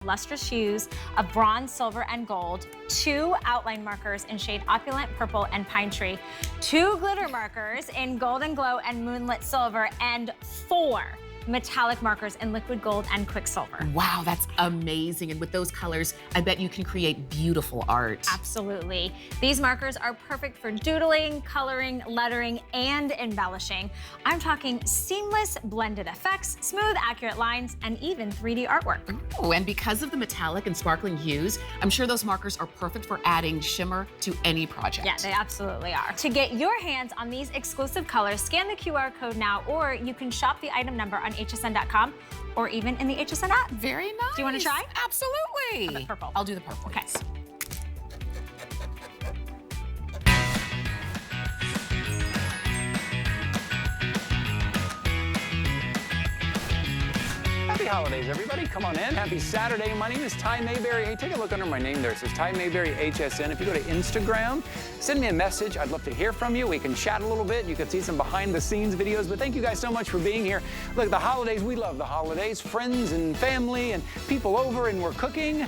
lustrous hues of bronze, silver, and gold, 2 outline markers in shade opulent purple and pine tree, 2 glitter markers in golden glow and moonlit silver, and 4 metallic markers in liquid gold and quicksilver. Wow, that's amazing. And with those colors, I bet you can create beautiful art. Absolutely. These markers are perfect for doodling, coloring, lettering, and embellishing. I'm talking seamless blended effects, smooth, accurate lines, and even 3D artwork. Oh, and because of the metallic and sparkling hues, I'm sure those markers are perfect for adding shimmer to any project. Yeah, they absolutely are. To get your hands on these exclusive colors, scan the QR code now, or you can shop the item number on hsn.com or even in the HSN app. Very nice. Do you want to try? Absolutely. How about purple? I'll do the purple. Okay. Happy holidays, everybody. Come on in. Happy Saturday. My name is Ty Mayberry. Hey, take a look under my name there. It says Ty Mayberry HSN. If you go to Instagram, send me a message. I'd love to hear from you. We can chat a little bit. You can see some behind the scenes videos. But thank you guys so much for being here. Look, the holidays, we love the holidays. Friends and family and people over, and we're cooking.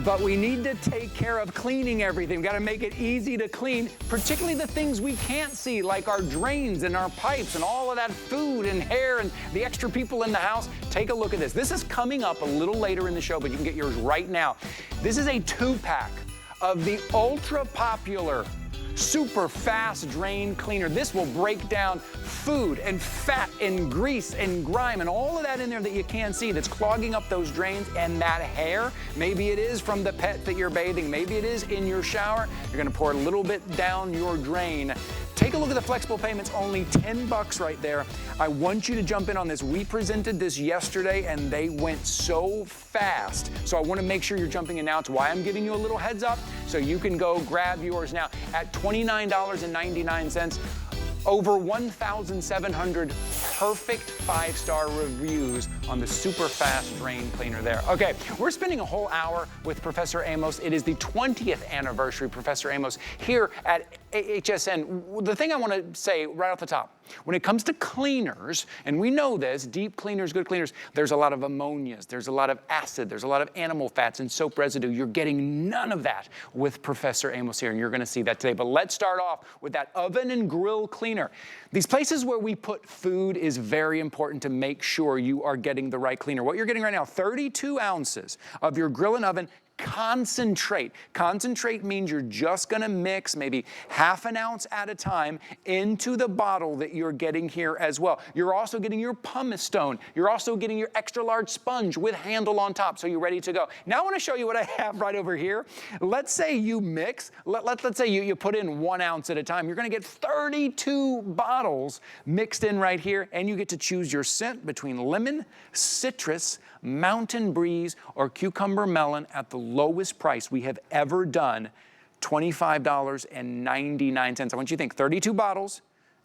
But we need to take care of cleaning everything. We've got to make it easy to clean, particularly the things we can't see, like our drains and our pipes and all of that food and hair and the extra people in the house. Take a look at this. This is coming up a little later in the show, but you can get yours right now. This is a 2-pack of the ultra popular super fast drain cleaner. This will break down food and fat and grease and grime and all of that in there that you can't see that's clogging up those drains and that hair. Maybe it is from the pet that you're bathing. Maybe it is in your shower. You're gonna pour a little bit down your drain. Take a look at the flexible payments, only 10 bucks right there. I want you to jump in on this. We presented this yesterday and they went so fast. So I wanna make sure you're jumping in now. It's why I'm giving you a little heads up so you can go grab yours now at $29.99. Over 1,700 perfect 5-star reviews on the super fast drain cleaner there. Okay, we're spending a whole hour with Professor Amos. It is the 20th anniversary, Professor Amos, here at HSN. The thing I want to say right off the top, when it comes to cleaners, and we know this, deep cleaners, good cleaners, there's a lot of ammonias, there's a lot of acid, there's a lot of animal fats and soap residue. You're getting none of that with Professor Amos here, and you're going to see that today. But let's start off with that oven and grill cleaner. These places where we put food is very important to make sure you are getting the right cleaner. What you're getting right now, 32 ounces of your grill and oven concentrate. Concentrate means you're just gonna mix maybe half an ounce at a time into the bottle that you're getting here as well. You're also getting your pumice stone. You're also getting your extra large sponge with handle on top, so you're ready to go. Now I wanna show you what I have right over here. Let's say you mix, let's say you put in 1 ounce at a time. You're gonna get 32 bottles mixed in right here, and you get to choose your scent between lemon, citrus, mountain breeze, or cucumber melon at the lowest price we have ever done, $25.99. I want you to think 32 bottles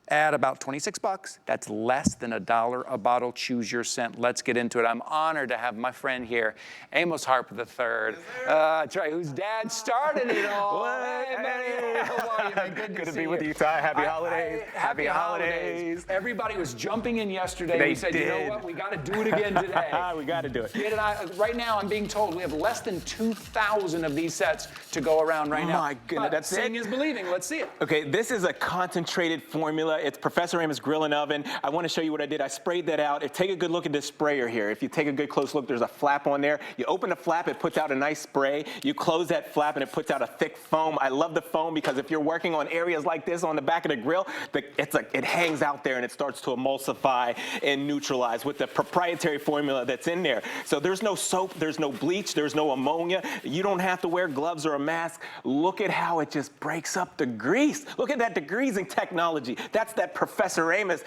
at about 26 bucks. That's less than $1 a bottle. Choose your scent. Let's get into it. I'm honored to have my friend here, Amos Harp-III. That's right, whose dad started it all. Hey, buddy. How are you, man? Good to be with you, Ty. Happy holidays. Happy holidays. Everybody was jumping in yesterday. They We said, did. You know what? We got to do it again today. We got to do it. Kid and I, right now, I'm being told we have less than 2,000 of these sets to go around right now. My goodness, that's it? Seeing is believing. Let's see it. Okay, this is a concentrated formula. It's Professor Amos Grill and Oven. I want to show you what I did. I sprayed that out. Take a good look at this sprayer here. If you take a good close look, there's a flap on there. You open the flap, it puts out a nice spray. You close that flap and it puts out a thick foam. I love the foam because if you're working on areas like this on the back of the grill, it hangs out there and it starts to emulsify and neutralize with the proprietary formula that's in there. So there's no soap, there's no bleach, there's no ammonia. You don't have to wear gloves or a mask. Look at how it just breaks up the grease. Look at that degreasing technology. That's that Professor Amos,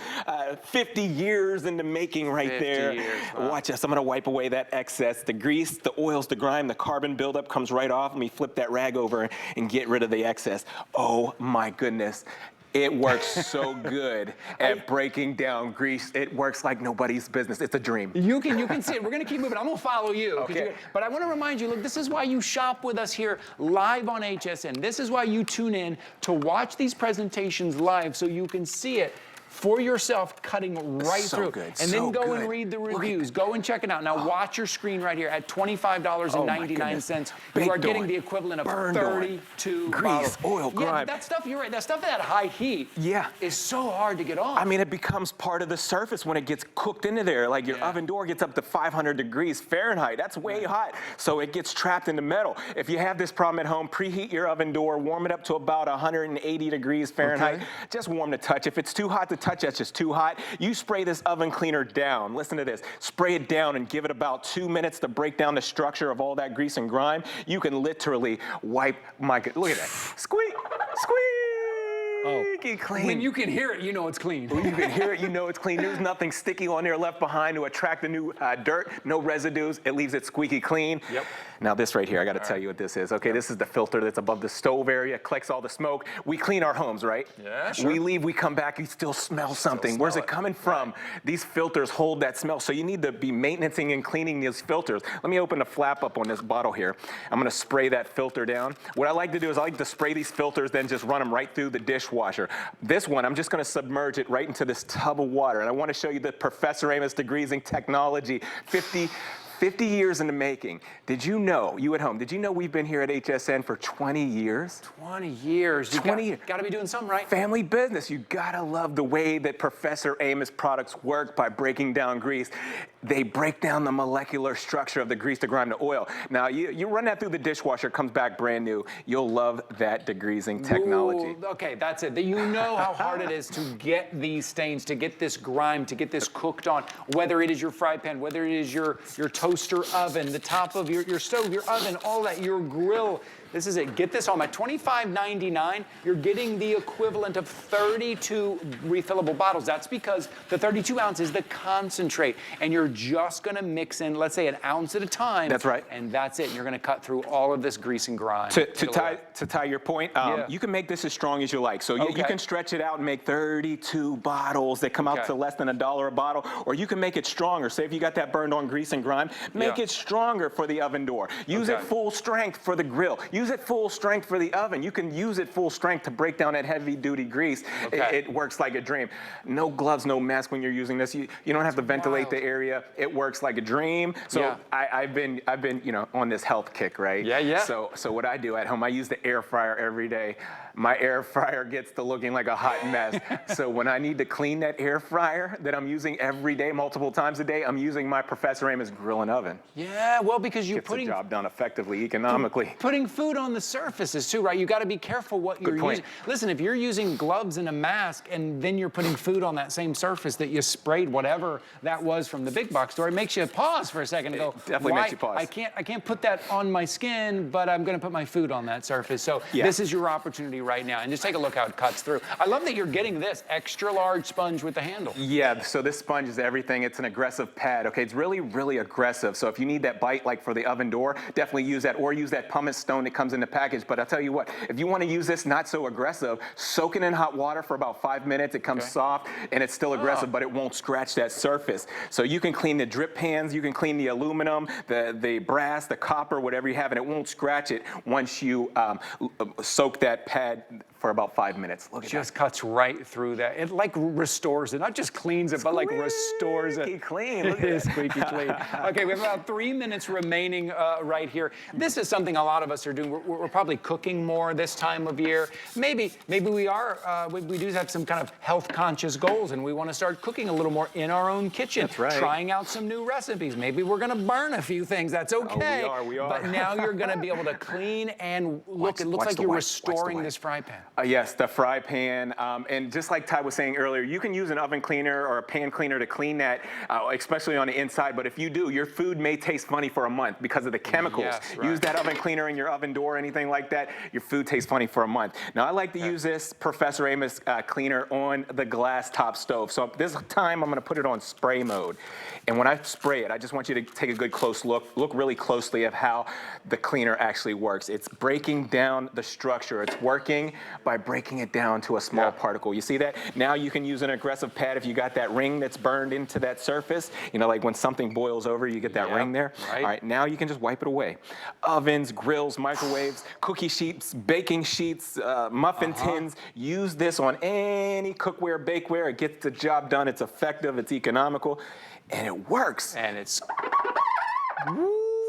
50 years in the making right 50 there. years, wow. Watch this, I'm gonna wipe away that excess. The grease, the oils, the grime, the carbon buildup comes right off. Let me flip that rag over and get rid of the excess. Oh my goodness. It works so good at breaking down grease. It works like nobody's business. It's a dream. You can see it. We're going to keep moving. I'm going to follow you. Okay. But I want to remind you, look, this is why you shop with us here live on HSN. This is why you tune in to watch these presentations live so you can see it for yourself, cutting right So through. good, And then so go and good. read the Look at reviews. Go and check it out. Now watch your screen right here at $25.99. You are getting the equivalent of 32 grease, bottles. oil, Yeah, grime. but that stuff, you're right, that stuff at high heat is so hard to get off. I mean, it becomes part of the surface when it gets cooked into there. Like your oven door gets up to 500 degrees Fahrenheit. That's way hot. So it gets trapped in the metal. If you have this problem at home, preheat your oven door, warm it up to about 180 degrees Fahrenheit. Just warm to touch. If it's too hot to touch, that's just too hot. You spray this oven cleaner down. Listen to this. Spray it down and give it about 2 minutes to break down the structure of all that grease and grime. You can literally wipe, look at that. Squeak, squeaky clean. When you can hear it, you know it's clean. When you can hear it, you know it's clean. There's nothing sticky on there left behind to attract the new dirt, no residues. It leaves it squeaky clean. Yep. Now this right here, I gotta tell you what this is. Okay, this is the filter that's above the stove area, collects all the smoke. We clean our homes, right? Yeah, sure. We leave, we come back, you still smell something. Where's it coming from? These filters hold that smell, so you need to be maintaining and cleaning these filters. Let me open the flap up on this bottle here. I'm gonna spray that filter down. What I like to do is I like to spray these filters, then just run them right through the dishwasher. This one, I'm just gonna submerge it right into this tub of water, and I wanna show you the Professor Amos degreasing technology. 50 years in the making. Did you know, you at home, did you know we've been here at HSN for 20 years? 20 years. 20 years. Got to be doing something right. Family business. You gotta love the way that Professor Amos products work by breaking down grease. They break down the molecular structure of the grease, the grime, the oil. Now, you run that through the dishwasher, it comes back brand new. You'll love that degreasing technology. Ooh, okay, that's it. You know how hard it is to get these stains, to get this grime, to get this cooked on, whether it is your fry pan, whether it is your toaster oven, the top of your stove, your oven, all that, your grill. This is it. Get this home. At $25.99, you're getting the equivalent of 32 refillable bottles. That's because the 32 ounce is the concentrate, and you're just going to mix in, let's say, an ounce at a time. That's right. And that's it. You're going to cut through all of this grease and grime. To tie your point, you can make this as strong as you like. So you can stretch it out and make 32 bottles that come out to less than $1 a bottle, or you can make it stronger. Say if you got that burned on grease and grime, make it stronger for the oven door. Use it full strength for the grill. Use it full strength for the oven. You can use it full strength to break down that heavy duty grease. It works like a dream. No gloves, no mask when you're using this. You don't have to ventilate the area. It works like a dream. So I've been on this health kick, right? Yeah. So what I do at home, I use the air fryer every day. My air fryer gets to looking like a hot mess. So when I need to clean that air fryer that I'm using every day, multiple times a day, I'm using my Professor Amos grill and oven. Yeah, well, because you're Gets the job done effectively, economically. Putting food on the surfaces too, right? You got to be careful what you're using. Listen, if you're using gloves and a mask and then you're putting food on that same surface that you sprayed whatever that was from the big box store, it makes you pause for a second and go, definitely makes you pause. I can't put that on my skin, but I'm going to put my food on that surface. So this is your opportunity right now. And just take a look how it cuts through. I love that you're getting this extra large sponge with the handle. Yeah, so this sponge is everything. It's an aggressive pad, okay? It's really, really aggressive. So if you need that bite like for the oven door, definitely use that, or use that pumice stone that comes in the package. But I'll tell you what, if you want to use this not so aggressive, soak it in hot water for about 5 minutes. It comes soft and it's still aggressive, but it won't scratch that surface. So you can clean the drip pans, you can clean the aluminum, the brass, the copper, whatever you have, and it won't scratch it once you soak that pad for about 5 minutes. Look at that. Just cuts right through that. It like restores it, not just cleans it, but like restores it. Squeaky clean. It is squeaky clean. Okay, we have about 3 minutes remaining right here. This is something a lot of us are doing. We're probably cooking more this time of year. Maybe we are. We do have some kind of health-conscious goals, and we want to start cooking a little more in our own kitchen. That's right. Trying out some new recipes. Maybe we're going to burn a few things. That's okay. Oh, we are. But now you're going to be able to clean and look. It looks like you're restoring this fry pan. Yes, the fry pan. And just like Ty was saying earlier, you can use an oven cleaner or a pan cleaner to clean that, especially on the inside. But if you do, your food may taste funny for a month because of the chemicals. Yes, right. Use that oven cleaner in your oven door or anything like that, your food tastes funny for a month. Now, I like to use this Professor Amos cleaner on the glass top stove. So this time, I'm going to put it on spray mode. And when I spray it, I just want you to take a good close look really closely at how the cleaner actually works. It's breaking down the structure. It's working by breaking it down to a small particle. You see that? Now you can use an aggressive pad if you got that ring that's burned into that surface. You know, like when something boils over, you get that ring there. Right. All right, now you can just wipe it away. Ovens, grills, microwaves, cookie sheets, baking sheets, muffin tins. Use this on any cookware, bakeware. It gets the job done. It's effective. It's economical. And it works. And it's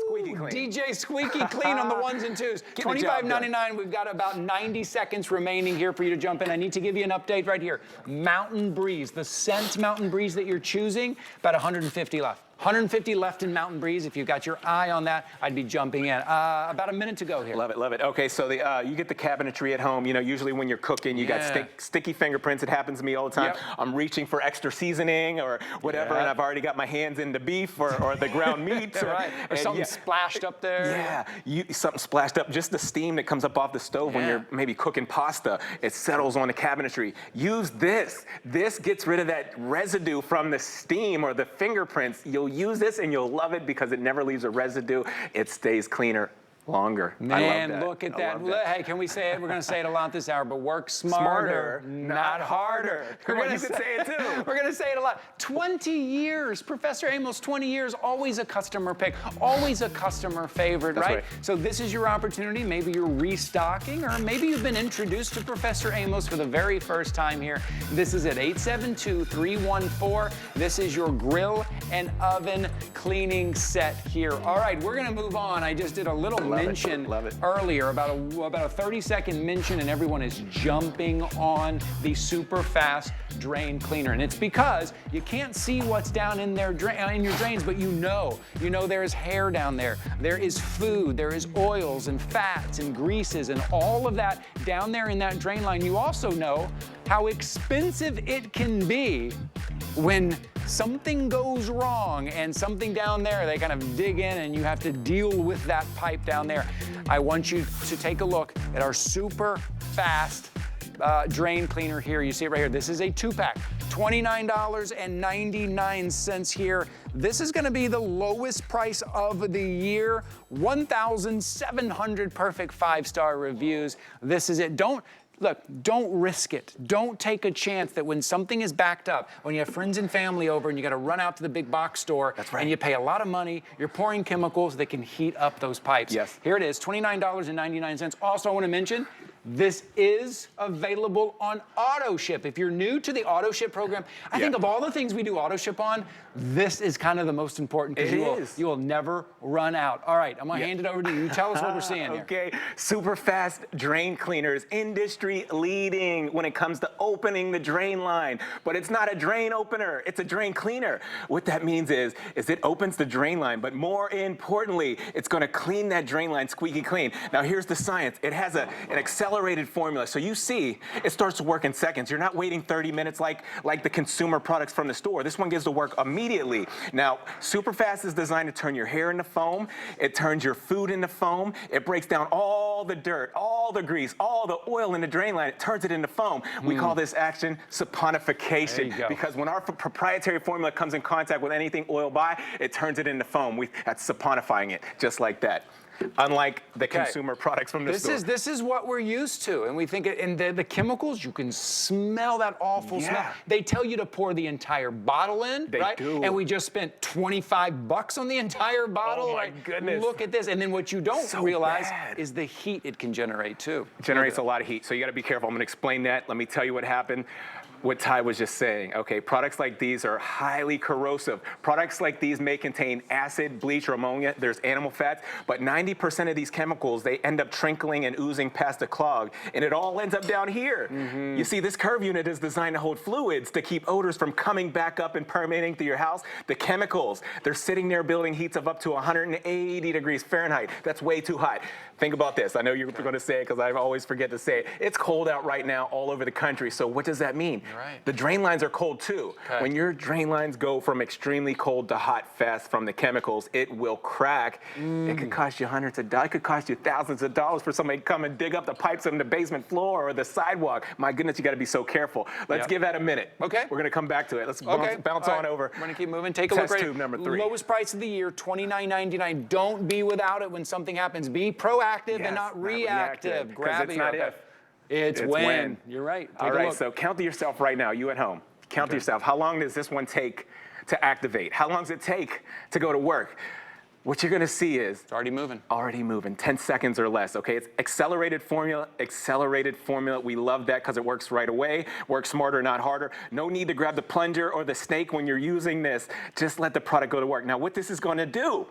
Squeaky clean. DJ Squeaky Clean on the ones and twos. $25.99. We've got about 90 seconds remaining here for you to jump in. I need to give you an update right here. Mountain Breeze, the scent Mountain Breeze that you're choosing, about 150 left. 150 left in Mountain Breeze. If you've got your eye on that, I'd be jumping in. About a minute to go here. Love it, love it. Okay, so you get the cabinetry at home. You know, usually when you're cooking, you got sticky fingerprints. It happens to me all the time. I'm reaching for extra seasoning or whatever, and I've already got my hands in the beef or the ground meat. Or something splashed up there. Something splashed up. Just the steam that comes up off the stove when you're maybe cooking pasta, it settles on the cabinetry. Use this. This gets rid of that residue from the steam or the fingerprints. You'll use this and you'll love it because it never leaves a residue. It stays cleaner longer. Man, look at that. Hey, can we say it? We're going to say it a lot this hour, but work smarter, not harder. Come on, you can say it too. We're going to say it a lot. 20 years, Professor Amos, 20 years, always a customer pick, always a customer favorite, right? So this is your opportunity. Maybe you're restocking, or maybe you've been introduced to Professor Amos for the very first time here. This is at 872-314. This is your grill and oven cleaning set here. All right, we're going to move on. I just did a little mention earlier, about a 30-second mention, and everyone is jumping on the super fast drain cleaner. And it's because you can't see what's down in their in your drains, but you know there is hair down there. There is food, there is oils and fats and greases and all of that down there in that drain line. You also know how expensive it can be when something goes wrong and something down there, they kind of dig in and you have to deal with that pipe down there. I want you to take a look at our super fast drain cleaner here. You see it right here. This is a 2-pack, $29.99 here. This is going to be the lowest price of the year. 1,700 perfect 5-star reviews. This is it. Don't risk it. Don't take a chance that when something is backed up, when you have friends and family over and you got to run out to the big box store and you pay a lot of money, you're pouring chemicals that can heat up those pipes. Here it is, $29.99. Also, I want to mention, this is available on auto ship. If you're new to the auto ship program, I think of all the things we do auto ship on, this is kind of the most important because you will never run out. All right, I'm going to hand it over to you. You tell us what we're seeing here. Okay, super fast drain cleaners, industry leading when it comes to opening the drain line. But it's not a drain opener, it's a drain cleaner. What that means is it opens the drain line, but more importantly, it's going to clean that drain line squeaky clean. Now here's the science. It has an accelerated formula. So you see, it starts to work in seconds. You're not waiting 30 minutes like the consumer products from the store. This one gets to work immediately. Now, Superfast is designed to turn your hair into foam. It turns your food into foam. It breaks down all the dirt, all the grease, all the oil in the drain line. It turns it into foam. We call this action saponification because when our proprietary formula comes in contact with anything oiled by, it turns it into foam. That's saponifying it, just like that. Unlike the consumer products from the store. This is what we're used to, and we think, and the chemicals, you can smell that awful smell. They tell you to pour the entire bottle in, right? Do. And we just spent $25 on the entire bottle. Oh my goodness. Look at this, and then what you don't realize is the heat it can generate too. It generates a lot of heat, so you got to be careful. I'm going to explain that. Let me tell you what happened. What Ty was just saying. Okay, products like these are highly corrosive. Products like these may contain acid, bleach, or ammonia. There's animal fats, but 90% of these chemicals, they end up trickling and oozing past the clog, and it all ends up down here. You see, this curve unit is designed to hold fluids to keep odors from coming back up and permeating through your house. The chemicals, they're sitting there building heats of up to 180 degrees Fahrenheit. That's way too hot. Think about this. I know you're going to say it because I always forget to say it. It's cold out right now all over the country, so what does that mean? The drain lines are cold too. When your drain lines go from extremely cold to hot fast from the chemicals, it will crack. It could cost you hundreds of dollars. It could cost you thousands of dollars for somebody to come and dig up the pipes on the basement floor or the sidewalk. My goodness, you got to be so careful. Let's give that a minute. We're going to come back to it. Let's bounce on over. We're going to keep moving. Take a look right. Test tube number 3. Lowest price of the year, $29.99. Don't be without it when something happens. Be proactive and not reactive. Grab it. It's when. You're right. All right, so count to yourself right now, you at home. Count to yourself. How long does this one take to activate? How long does it take to go to work? What you're gonna see is it's already moving. Already moving, 10 seconds or less, okay? It's accelerated formula, We love that because it works right away, works smarter, not harder. No need to grab the plunger or the snake when you're using this. Just let the product go to work. Now, what this is gonna do,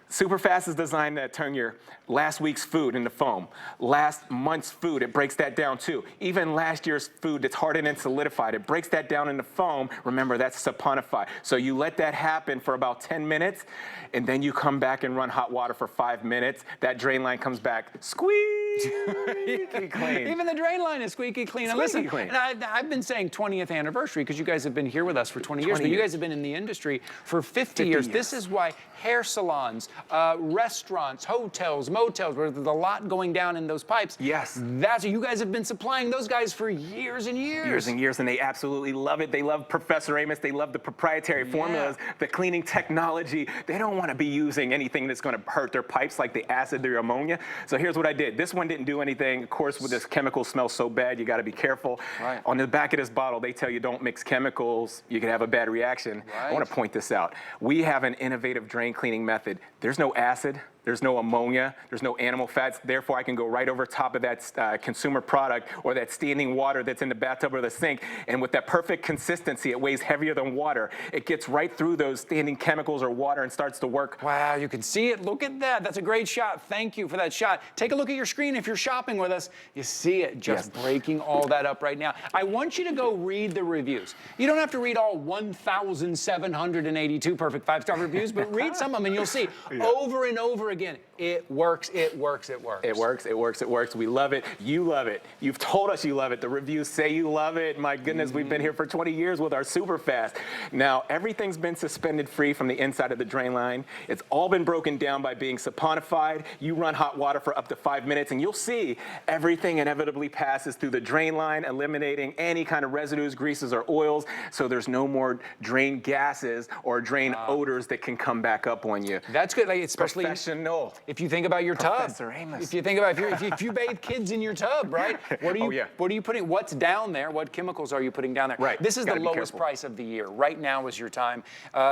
Superfast is designed to turn your last week's food into foam. Last month's food, it breaks that down too. Even last year's food that's hardened and solidified, it breaks that down into foam. Remember, that's saponify. So you let that happen for about 10 minutes, and then you come back and run hot water for 5 minutes. That drain line comes back, squeaky clean. Even the drain line is squeaky clean. And listen, clean. And I've been saying 20th anniversary because you guys have been here with us for 20 years, but you guys have been in the industry for 50 years. This is why hair salons, restaurants, hotels, motels, where there's a lot going down in those pipes. Yes. That's you guys have been supplying those guys for years and years. Years and years, and they absolutely love it. They love Professor Amos. They love the proprietary formulas, the cleaning technology. They don't want to be using anything that's going to hurt their pipes like the acid or ammonia. So here's what I did. This one didn't do anything. Of course, with this chemical smells so bad, you got to be careful. Right. On the back of this bottle, they tell you don't mix chemicals. You can have a bad reaction. Right. I want to point this out. We have an innovative drain cleaning method. There's no acid. There's no ammonia, there's no animal fats, therefore I can go right over top of that consumer product or that standing water that's in the bathtub or the sink, and with that perfect consistency, it weighs heavier than water. It gets right through those standing chemicals or water and starts to work. Wow, you can see it. Look at that. That's a great shot. Thank you for that shot. Take a look at your screen if you're shopping with us. You see it just breaking all that up right now. I want you to go read the reviews. You don't have to read all 1,782 perfect 5-star reviews, but read some of them and you'll see over and over again, it works, it works, it works. It works, it works, it works. We love it. You love it. You've told us you love it. The reviews say you love it. My goodness, we've been here for 20 years with our Superfast. Now, everything's been suspended free from the inside of the drain line. It's all been broken down by being saponified. You run hot water for up to 5 minutes, and you'll see everything inevitably passes through the drain line, eliminating any kind of residues, greases, or oils, so there's no more drain gases or drain odors that can come back up on you. That's good, like, especially professional. If you think about your Professor tub, Amos. if you think about if you bathe kids in your tub, right? What are you putting? What's down there? What chemicals are you putting down there? Right. This is the lowest careful. price of the year. Right now is your time.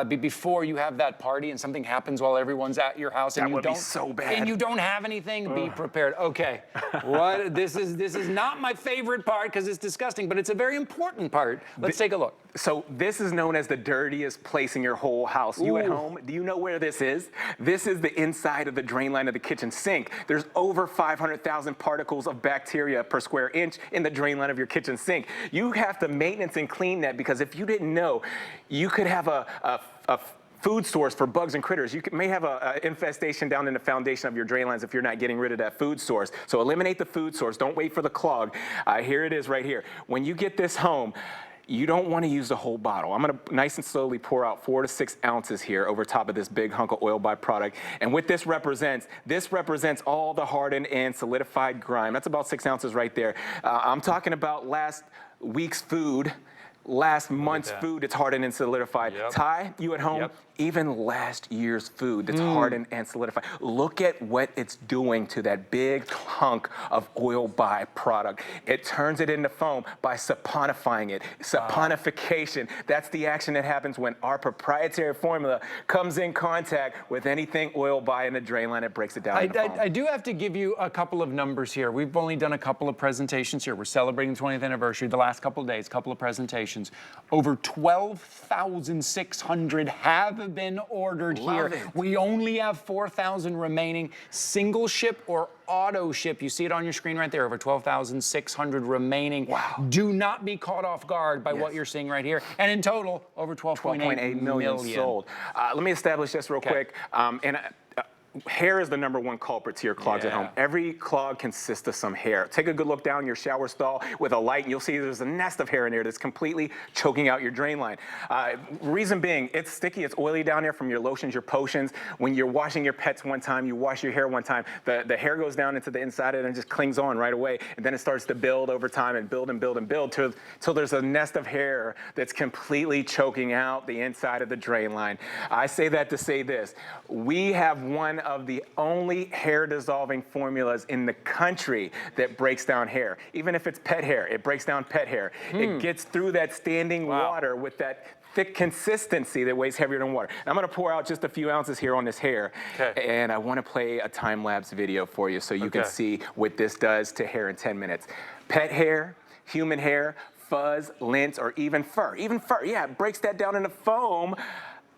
Before you have that party and something happens while everyone's at your house and That you would don't be so bad. and you don't have anything, be prepared. Okay. What this is not my favorite part because it's disgusting, but it's a very important part. Let's take a look. So this is known as the dirtiest place in your whole house. You at home, do you know where this is? This is the inside of the drain line of the kitchen sink. There's over 500,000 particles of bacteria per square inch in the drain line of your kitchen sink. You have to maintenance and clean that because if you didn't know, you could have a food source for bugs and critters. You may have an infestation down in the foundation of your drain lines if you're not getting rid of that food source. So eliminate the food source. Don't wait for the clog. Here it is right here. When you get this home, you don't want to use the whole bottle. I'm going to nice and slowly pour out 4 to 6 ounces here over top of this big hunk of oil byproduct. And what this represents all the hardened and solidified grime. That's about 6 ounces right there. I'm talking about last week's food, last month's food that's hardened and solidified. Ty, you at home, even last year's food that's hardened and solidified. Look at what it's doing to that big hunk of oil byproduct. It turns it into foam by saponifying it. Saponification, that's the action that happens when our proprietary formula comes in contact with anything oil by in the drain line. It breaks it down into foam. I do have to give you a couple of numbers here. We've only done a couple of presentations here. We're celebrating the 20th anniversary the last couple of days, couple of presentations. Over 12,600 have been ordered here. We only have 4,000 remaining. Single ship or auto ship. You see it on your screen right there. Over 12,600 remaining. Wow. Do not be caught off guard by what you're seeing right here. And in total, over 12.8 million sold. Let me establish this real quick. Hair is the #1 culprit to your clogs at home. Every clog consists of some hair. Take a good look down your shower stall with a light and you'll see there's a nest of hair in there that's completely choking out your drain line. Reason being, it's sticky, it's oily down there from your lotions, your potions. When you're washing your pets one time, you wash your hair one time, the hair goes down into the inside of it and just clings on right away. And then it starts to build over time and build and build and build till there's a nest of hair that's completely choking out the inside of the drain line. I say that to say this. We have one of the only hair dissolving formulas in the country that breaks down hair. Even if it's pet hair, it breaks down pet hair. It gets through that standing water with that thick consistency that weighs heavier than water. And I'm gonna pour out just a few ounces here on this hair. And I wanna play a time-lapse video for you so you can see what this does to hair in 10 minutes. Pet hair, human hair, fuzz, lint, or even fur. Yeah, it breaks that down into foam.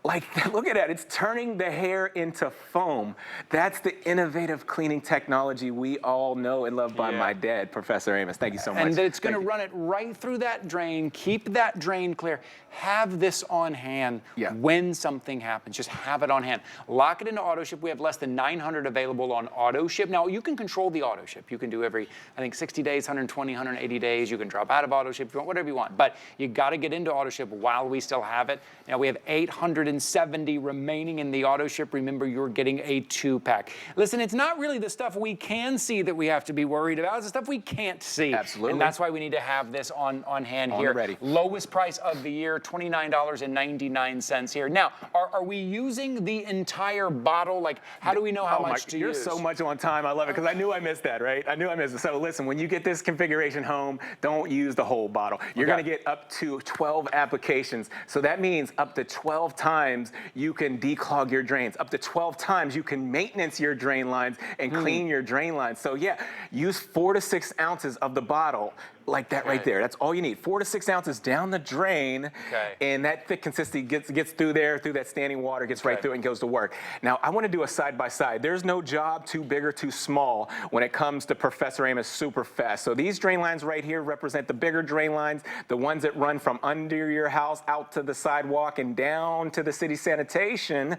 Like, look at that, it's turning the hair into foam. That's the innovative cleaning technology we all know and love by my dad, Professor Amos. Thank you so much. And it's gonna run it right through that drain, keep that drain clear. Have this on hand when something happens. Just have it on hand. Lock it into auto ship. We have less than 900 available on auto ship. Now, you can control the auto ship. You can do every, I think, 60 days, 120, 180 days. You can drop out of auto ship if you want, whatever you want. But you gotta get into auto ship while we still have it. Now, we have 870 remaining in the auto ship. Remember, you're getting a 2-pack. Listen, it's not really the stuff we can see that we have to be worried about. It's the stuff we can't see. Absolutely. And that's why we need to have this on hand here. Ready. Lowest price of the year, $29.99 here. Now, are we using the entire bottle? Like, how do we know how much to use? You're so much on time. I love it, because I knew I missed that, right? I knew I missed it. So listen, when you get this configuration home, don't use the whole bottle. You're gonna get up to 12 applications. So that means up to 12 times you can declog your drains. Up to 12 times you can maintenance your drain lines and clean your drain lines. So yeah, use 4 to 6 ounces of the bottle like that right there. That's all you need. 4 to 6 ounces down the drain, and that thick consistency gets through there, through that standing water, gets right through it and goes to work. Now, I want to do a side-by-side. There's no job too big or too small when it comes to Professor Amos Super Fast. So these drain lines right here represent the bigger drain lines, the ones that run from under your house out to the sidewalk and down to the city sanitation.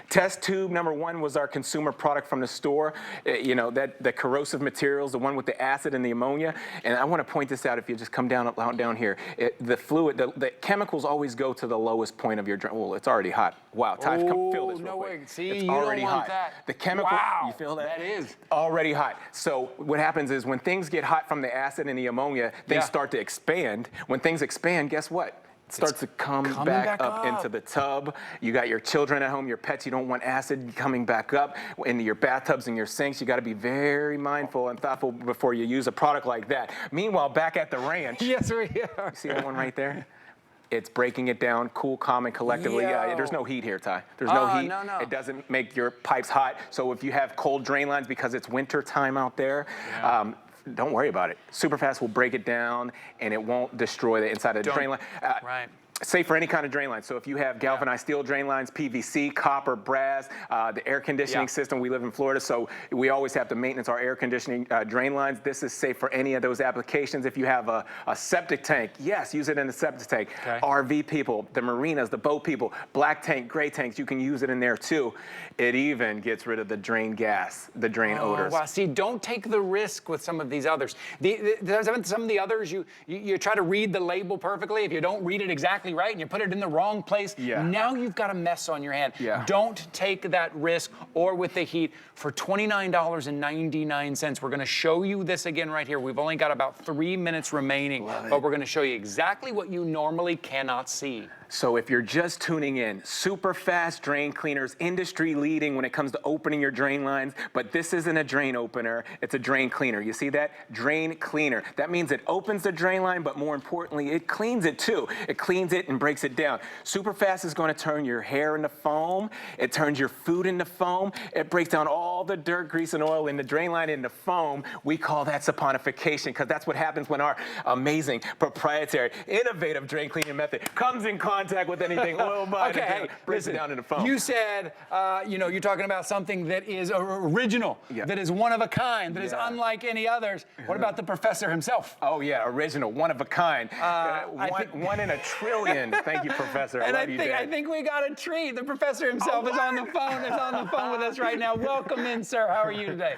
Test tube number 1 was our consumer product from the store. You know, the corrosive materials, the one with the acid and the ammonia. And I want to point this out. If you just come down here, the fluid, the chemicals always go to the lowest point of your drain. Well, it's already hot. Wow, Ty, come feel this real quick. See, it's you already don't want hot. that. The chemical, you feel that? That is already hot. So what happens is when things get hot from the acid and the ammonia, things start to expand. When things expand, guess what? It starts to come back up into the tub. You got your children at home, your pets, you don't want acid coming back up into your bathtubs and your sinks. You got to be very mindful and thoughtful before you use a product like that. Meanwhile, back at the ranch. Yes, we are. See that one right there? It's breaking it down, cool, calm, and collectively. There's no heat here, Ty. There's no heat. No. It doesn't make your pipes hot. So if you have cold drain lines because it's winter time out there, don't worry about it. Superfast will break it down, and it won't destroy the inside of the drain line. Safe for any kind of drain line. So if you have galvanized steel drain lines, PVC, copper, brass, the air conditioning system, we live in Florida, so we always have to maintenance our air conditioning drain lines. This is safe for any of those applications. If you have a septic tank, yes, use it in the septic tank. RV people, the marinas, the boat people, black tank, gray tanks, you can use it in there too. It even gets rid of the drain gas, the drain odors. Wow, see, don't take the risk with some of these others. Some of the others, you try to read the label perfectly. If you don't read it exactly right and you put it in the wrong place, now you've got a mess on your hand. Don't take that risk, or with the heat. For $29.99, we're going to show you this again right here. We've only got about 3 minutes remaining, but we're going to show you exactly what you normally cannot see. So if you're just tuning in, super fast drain cleaners, industry leading when it comes to opening your drain lines, but this isn't a drain opener, it's a drain cleaner. You see that? Drain cleaner. That means it opens the drain line, but more importantly, it cleans it too. It cleans it and breaks it down. Super fast is going to turn your hair into foam. It turns your food into foam. It breaks down all the dirt, grease, and oil in the drain line into foam. We call that saponification, because that's what happens when our amazing, proprietary, innovative drain cleaning method comes in contact with anything oil body, breaks it down into foam. You said, you're talking about something that is original, that is one of a kind, that is unlike any others. What about the professor himself? Oh yeah, original, one of a kind. One in a trillion. Thank you, Professor. And I think we got a treat. The professor himself is on the phone. Is on the phone with us right now. Welcome in, sir. How are you today?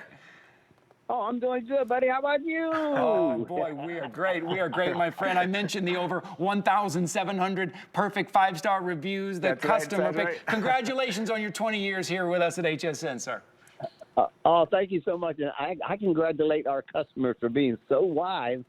Oh, I'm doing good, buddy. How about you? Oh, boy, we are great. We are great, my friend. I mentioned the over 1,700 perfect 5-star reviews, the customer pick. Congratulations on your 20 years here with us at HSN, sir. Thank you so much. And I congratulate our customers for being so wise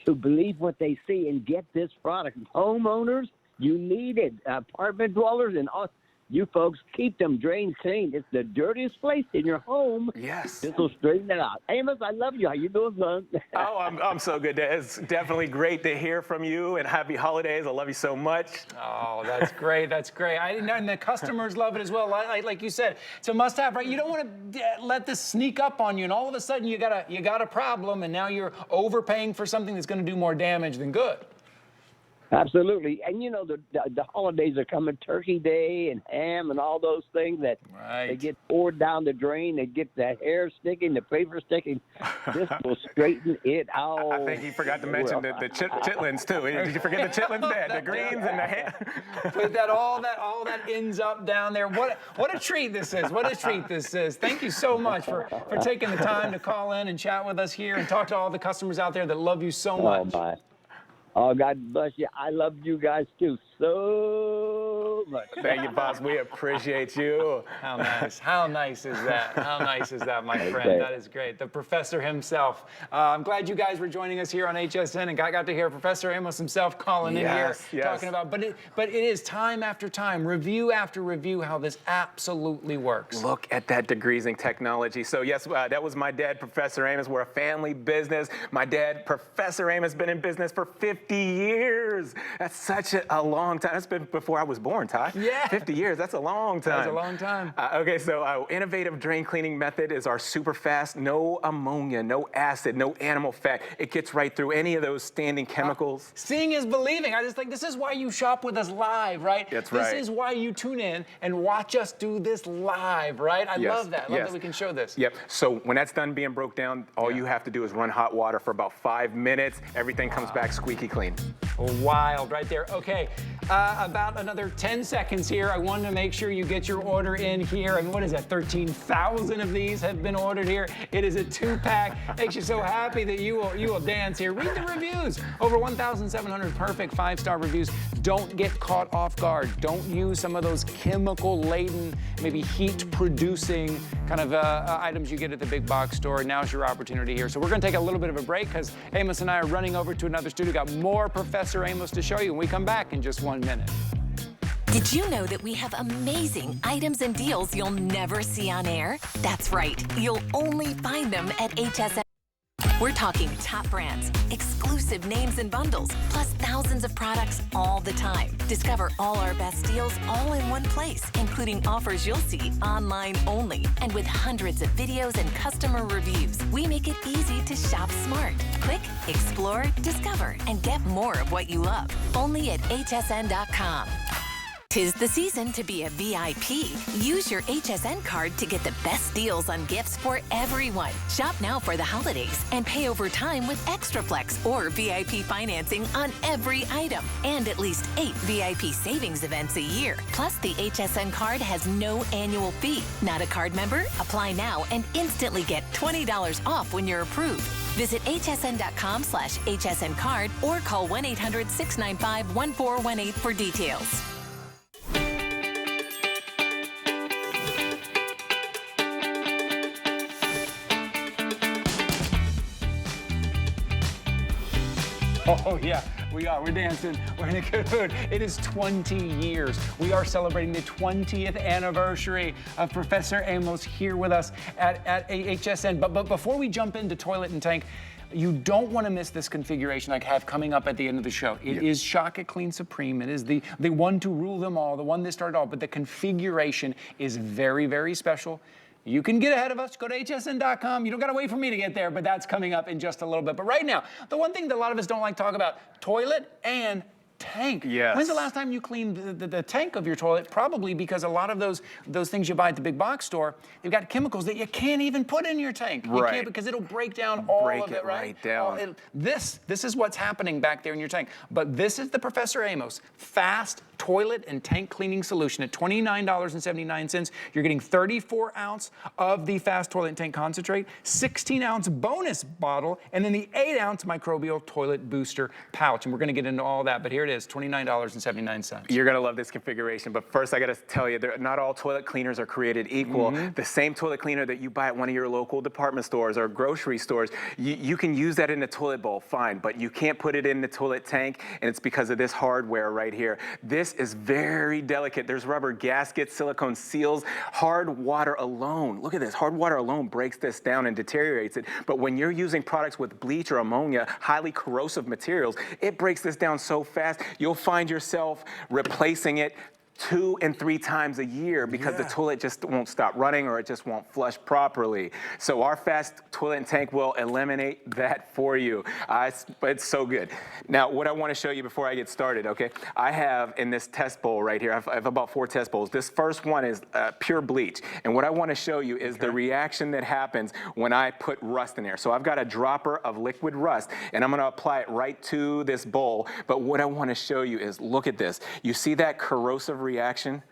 to believe what they see and get this product. Homeowners, you need it. Apartment dwellers and all. You folks keep them drains clean. It's the dirtiest place in your home. Yes. This will straighten it out. Amos, I love you. How you doing, son? Oh, I'm so good. It's definitely great to hear from you, and happy holidays. I love you so much. Oh, that's great. That's great. And the customers love it as well. Like you said, it's a must-have, right? You don't want to let this sneak up on you, and all of a sudden you got a problem, and now you're overpaying for something that's going to do more damage than good. Absolutely. And, you know, the holidays are coming, Turkey Day and ham and all those things that they get poured down the drain. They get the hair sticking, the paper sticking. This will straighten it out. I think you forgot to mention the chitlins, too. Did you forget the chitlins there? The greens and the ham? With all that ends up down there. What a treat this is. What a treat this is. Thank you so much for taking the time to call in and chat with us here and talk to all the customers out there that love you so much. Oh, my. Oh, God bless you. I love you guys, too, so much. Thank you, boss. We appreciate you. How nice. How nice is that? How nice is that, my friend? That is great. The professor himself. I'm glad you guys were joining us here on HSN and got to hear Professor Amos himself calling in here talking about, but it is time after time, review after review, how this absolutely works. Look at that degreasing technology. So yes, that was my dad, Professor Amos. We're a family business. My dad, Professor Amos, been in business for 50 years. That's such a long time. That's been before I was born, Ty. Yeah. 50 years, that's a long time. That's a long time. Okay, so our innovative drain cleaning method is our super fast, no ammonia, no acid, no animal fat. It gets right through any of those standing chemicals. Seeing is believing. I just think this is why you shop with us live, right? That's right. This is why you tune in and watch us do this live, right? I love that. I love that we can show this. Yep. So when that's done being broke down, all you have to do is run hot water for about 5 minutes. Everything comes back squeaky clean. Wild right there. Okay, about another 10 seconds here. I wanted to make sure you get your order in here. I mean, what is that? 13,000 of these have been ordered here. It is a 2-pack. Makes you so happy that you will dance here. Read the reviews. Over 1,700 perfect 5-star reviews. Don't get caught off guard. Don't use some of those chemical-laden, maybe heat-producing kind of items you get at the big box store. Now's your opportunity here. So we're going to take a little bit of a break because Amos and I are running over to another studio. Got more Professor Amos to show you when we come back in just 1 minute. Did you know that we have amazing items and deals you'll never see on air? That's right, you'll only find them at HSN. We're talking top brands, exclusive names and bundles, plus thousands of products all the time. Discover all our best deals all in one place, including offers you'll see online only. And with hundreds of videos and customer reviews, we make it easy to shop smart. Click, explore, discover, and get more of what you love. Only at hsn.com. 'Tis the season to be a VIP. Use your HSN card to get the best deals on gifts for everyone. Shop now for the holidays and pay over time with ExtraFlex or VIP financing on every item. And at least 8 VIP savings events a year. Plus, the HSN card has no annual fee. Not a card member? Apply now and instantly get $20 off when you're approved. Visit hsn.com/HSN card or call 1-800-695-1418 for details. Oh, yeah, we are. We're dancing. We're in a good mood. It is 20 years. We are celebrating the 20th anniversary of Professor Amos here with us at HSN. But before we jump into toilet and tank, you don't want to miss this configuration I have coming up at the end of the show. It is Shock It Clean Supreme. It is the one to rule them all, the one that started all. But the configuration is very, very special. You can get ahead of us. Go to hsn.com. You don't got to wait for me to get there, but that's coming up in just a little bit. But right now, the one thing that a lot of us don't like to talk about, toilet and tank. Yes. When's the last time you cleaned the tank of your toilet? Probably because a lot of those things you buy at the big box store, they've got chemicals that you can't even put in your tank. You can't, because it'll break down all of it, right? Down. This is what's happening back there in your tank. But this is the Professor Amos fast toilet and tank cleaning solution at $29.79. You're getting 34 ounce of the fast toilet and tank concentrate, 16 ounce bonus bottle, and then the 8 ounce microbial toilet booster pouch. And we're going to get into all that, but here it is, $29.79. You're going to love this configuration, but first I got to tell you, not all toilet cleaners are created equal. The same toilet cleaner that you buy at one of your local department stores or grocery stores, you can use that in the toilet bowl, fine, but you can't put it in the toilet tank, and it's because of this hardware right here. This This is very delicate. There's rubber gaskets, silicone seals, hard water alone. Look at this, hard water alone breaks this down and deteriorates it. But when you're using products with bleach or ammonia, highly corrosive materials, it breaks this down so fast, you'll find yourself replacing it 2 and 3 times a year because the toilet just won't stop running or it just won't flush properly. So our fast toilet and tank will eliminate that for you. It's so good. Now, what I want to show you before I get started, okay? I have in this test bowl right here, I have about 4 test bowls. This first one is pure bleach. And what I want to show you is the reaction that happens when I put rust in there. So I've got a dropper of liquid rust and I'm going to apply it right to this bowl. But what I want to show you is, look at this. You see that corrosive reaction?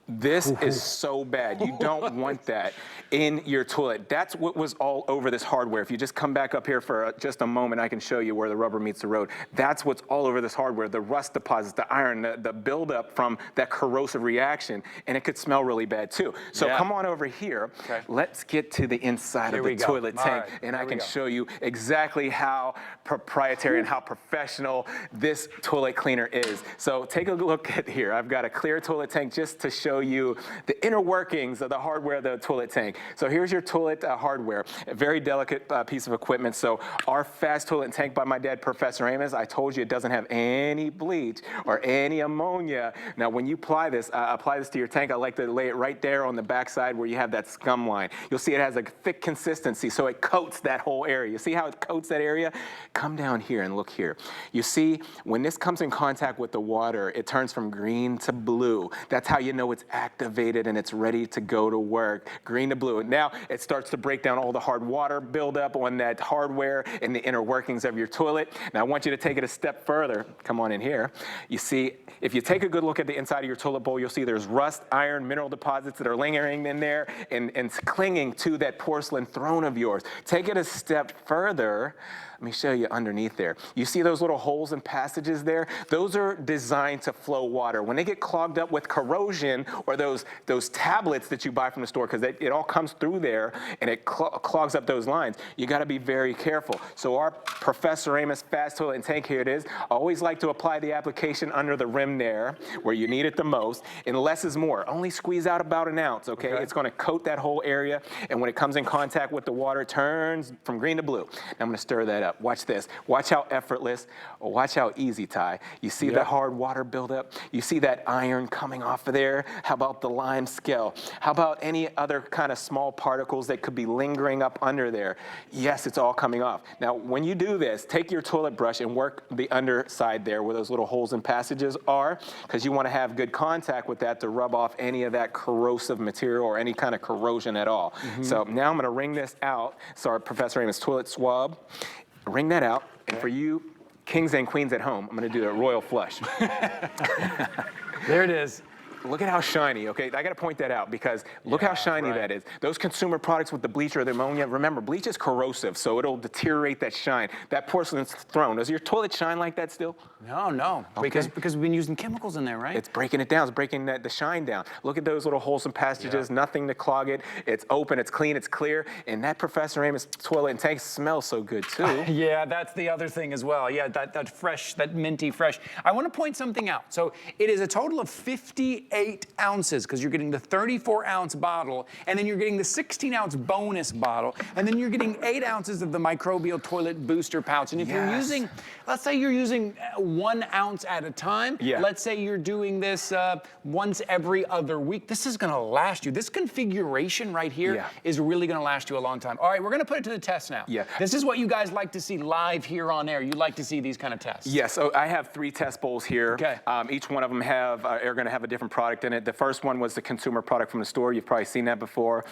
This is so bad. You don't want that in your toilet. That's what was all over this hardware. If you just come back up here for just a moment, I can show you where the rubber meets the road. That's what's all over this hardware. The rust deposits, the iron, the buildup from that corrosive reaction, and it could smell really bad too. So come on over here. Let's get to the inside of the toilet tank, and I can show you exactly how proprietary and how professional this toilet cleaner is. So take a look at here. I've got a clear toilet tank just to show you the inner workings of the hardware of the toilet tank. So here's your toilet hardware, a very delicate piece of equipment. So our fast toilet tank by my dad, Professor Amos, I told you it doesn't have any bleach or any ammonia. Now when you apply this to your tank, I like to lay it right there on the backside where you have that scum line. You'll see it has a thick consistency, so it coats that whole area. You see how it coats that area? Come down here and look here. You see, when this comes in contact with the water, it turns from green to blue. That's how you know it's activated and it's ready to go to work. Green to blue. And now it starts to break down all the hard water buildup on that hardware and the inner workings of your toilet. Now I want you to take it a step further. Come on in here. You see, if you take a good look at the inside of your toilet bowl, you'll see there's rust, iron, mineral deposits that are lingering in there and clinging to that porcelain throne of yours. Take it a step further. Let me show you underneath there. You see those little holes and passages there? Those are designed to flow water. When they get clogged up with corrosion or those tablets that you buy from the store, because it all comes through there and it clogs up those lines, you got to be very careful. So our Professor Amos fast toilet and tank, here it is. I always like to apply the application under the rim there where you need it the most, and less is more. Only squeeze out about an ounce, okay? It's going to coat that whole area, and when it comes in contact with the water, it turns from green to blue. Now I'm going to stir that up. Watch this. Watch how effortless, or watch how easy, Ty. You see the hard water buildup? You see that iron coming off of there? How about the lime scale? How about any other kind of small particles that could be lingering up under there? Yes, it's all coming off. Now, when you do this, take your toilet brush and work the underside there where those little holes and passages are, because you want to have good contact with that to rub off any of that corrosive material or any kind of corrosion at all. So now I'm going to wring this out. So our Professor Amos toilet swab. Wring that out, and for you kings and queens at home, I'm going to do a royal flush. There it is. Look at how shiny, okay? I got to point that out because look how shiny that is. Those consumer products with the bleach or the ammonia, remember, bleach is corrosive, so it'll deteriorate that shine. That porcelain's throne. Does your toilet shine like that still? No, because we've been using chemicals in there, right? It's breaking it down. It's breaking the shine down. Look at those little holes and passages, nothing to clog it. It's open, it's clean, it's clear, and that Professor Amos toilet and tank smells so good too. Yeah, that's the other thing as well. Yeah, that fresh, that minty fresh. I want to point something out. So it is a total of 58 ounces because you're getting the 34-ounce bottle, and then you're getting the 16-ounce bonus bottle, and then you're getting 8 ounces of the microbial toilet booster pouch. And if you're using, let's say you're using 1 ounce at a time, let's say you're doing this once every other week, this is going to last you. This configuration right here is really going to last you a long time. All right, we're going to put it to the test now. This is what you guys like to see live here on air. You like to see these kind of tests. Yes, so I have 3 test bowls here. Each one of them are going to have a different product in it. The first one was the consumer product from the store. You've probably seen that before.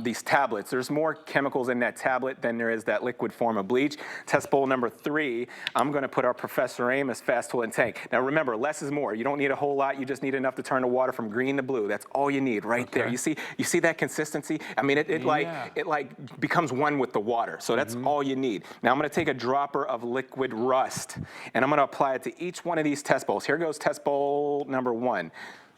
These tablets, there's more chemicals in that tablet than there is that liquid form of bleach. Test bowl number 3, I'm going to put our Professor Amos fast toilet tank. Now remember, less is more. You don't need a whole lot. You just need enough to turn the water from green to blue. That's all you need right there. You see that consistency? I mean, it like becomes one with the water. So that's all you need. Now I'm going to take a dropper of liquid rust and I'm going to apply it to each one of these test bowls. Here goes test bowl number 1.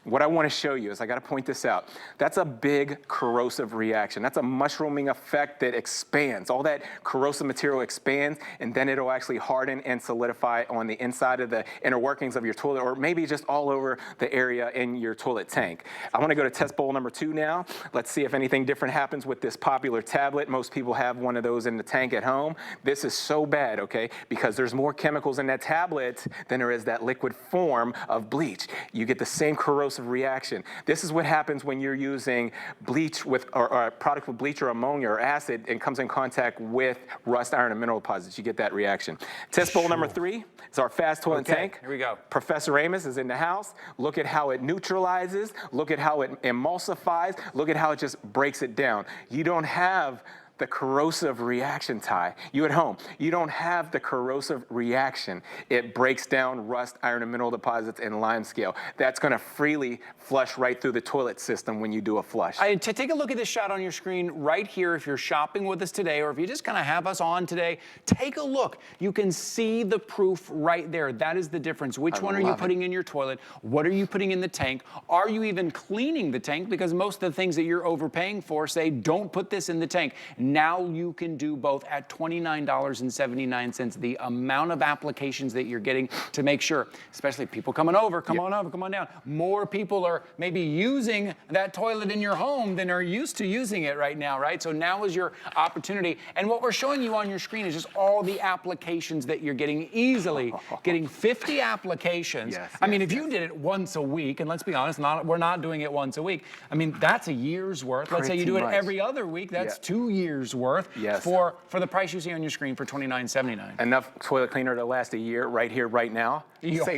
what I want to show you is, I got to point this out. That's a big corrosive reaction. That's a mushrooming effect that expands. All that corrosive material expands, and then it'll actually harden and solidify on the inside of the inner workings of your toilet, or maybe just all over the area in your toilet tank. I want to go to test bowl number 2 now. Let's see if anything different happens with this popular tablet. Most people have one of those in the tank at home. This is so bad, okay, because there's more chemicals in that tablet than there is that liquid form of bleach. You get the same corrosive reaction. This is what happens when you're using bleach with, or a product with bleach or ammonia or acid, and comes in contact with rust, iron, and mineral deposits. You get that reaction. Test bowl number 3 is our fast toilet tank. Here we go. Professor Amos is in the house. Look at how it neutralizes. Look at how it emulsifies. Look at how it just breaks it down. You don't have the corrosive reaction, Ty. You at home, you don't have the corrosive reaction. It breaks down rust, iron, and mineral deposits in lime scale. That's gonna freely flush right through the toilet system when you do a flush. To take a look at this shot on your screen right here, if you're shopping with us today, or if you just kind of have us on today, take a look. You can see the proof right there. That is the difference. Which one are you putting in your toilet? What are you putting in the tank? Are you even cleaning the tank? Because most of the things that you're overpaying for say, don't put this in the tank. Now you can do both at $29.79. The amount of applications that you're getting to make sure, especially people coming over, come on over, come on down. More people are maybe using that toilet in your home than are used to using it right now, right? So now is your opportunity. And what we're showing you on your screen is just all the applications that you're getting easily. Getting 50 applications. I mean, if you did it once a week, and let's be honest, we're not doing it once a week. I mean, that's a year's worth. Let's say you do it every other week. That's 2 years worth for the price you see on your screen for $29.79. Enough toilet cleaner to last a year right here, right now.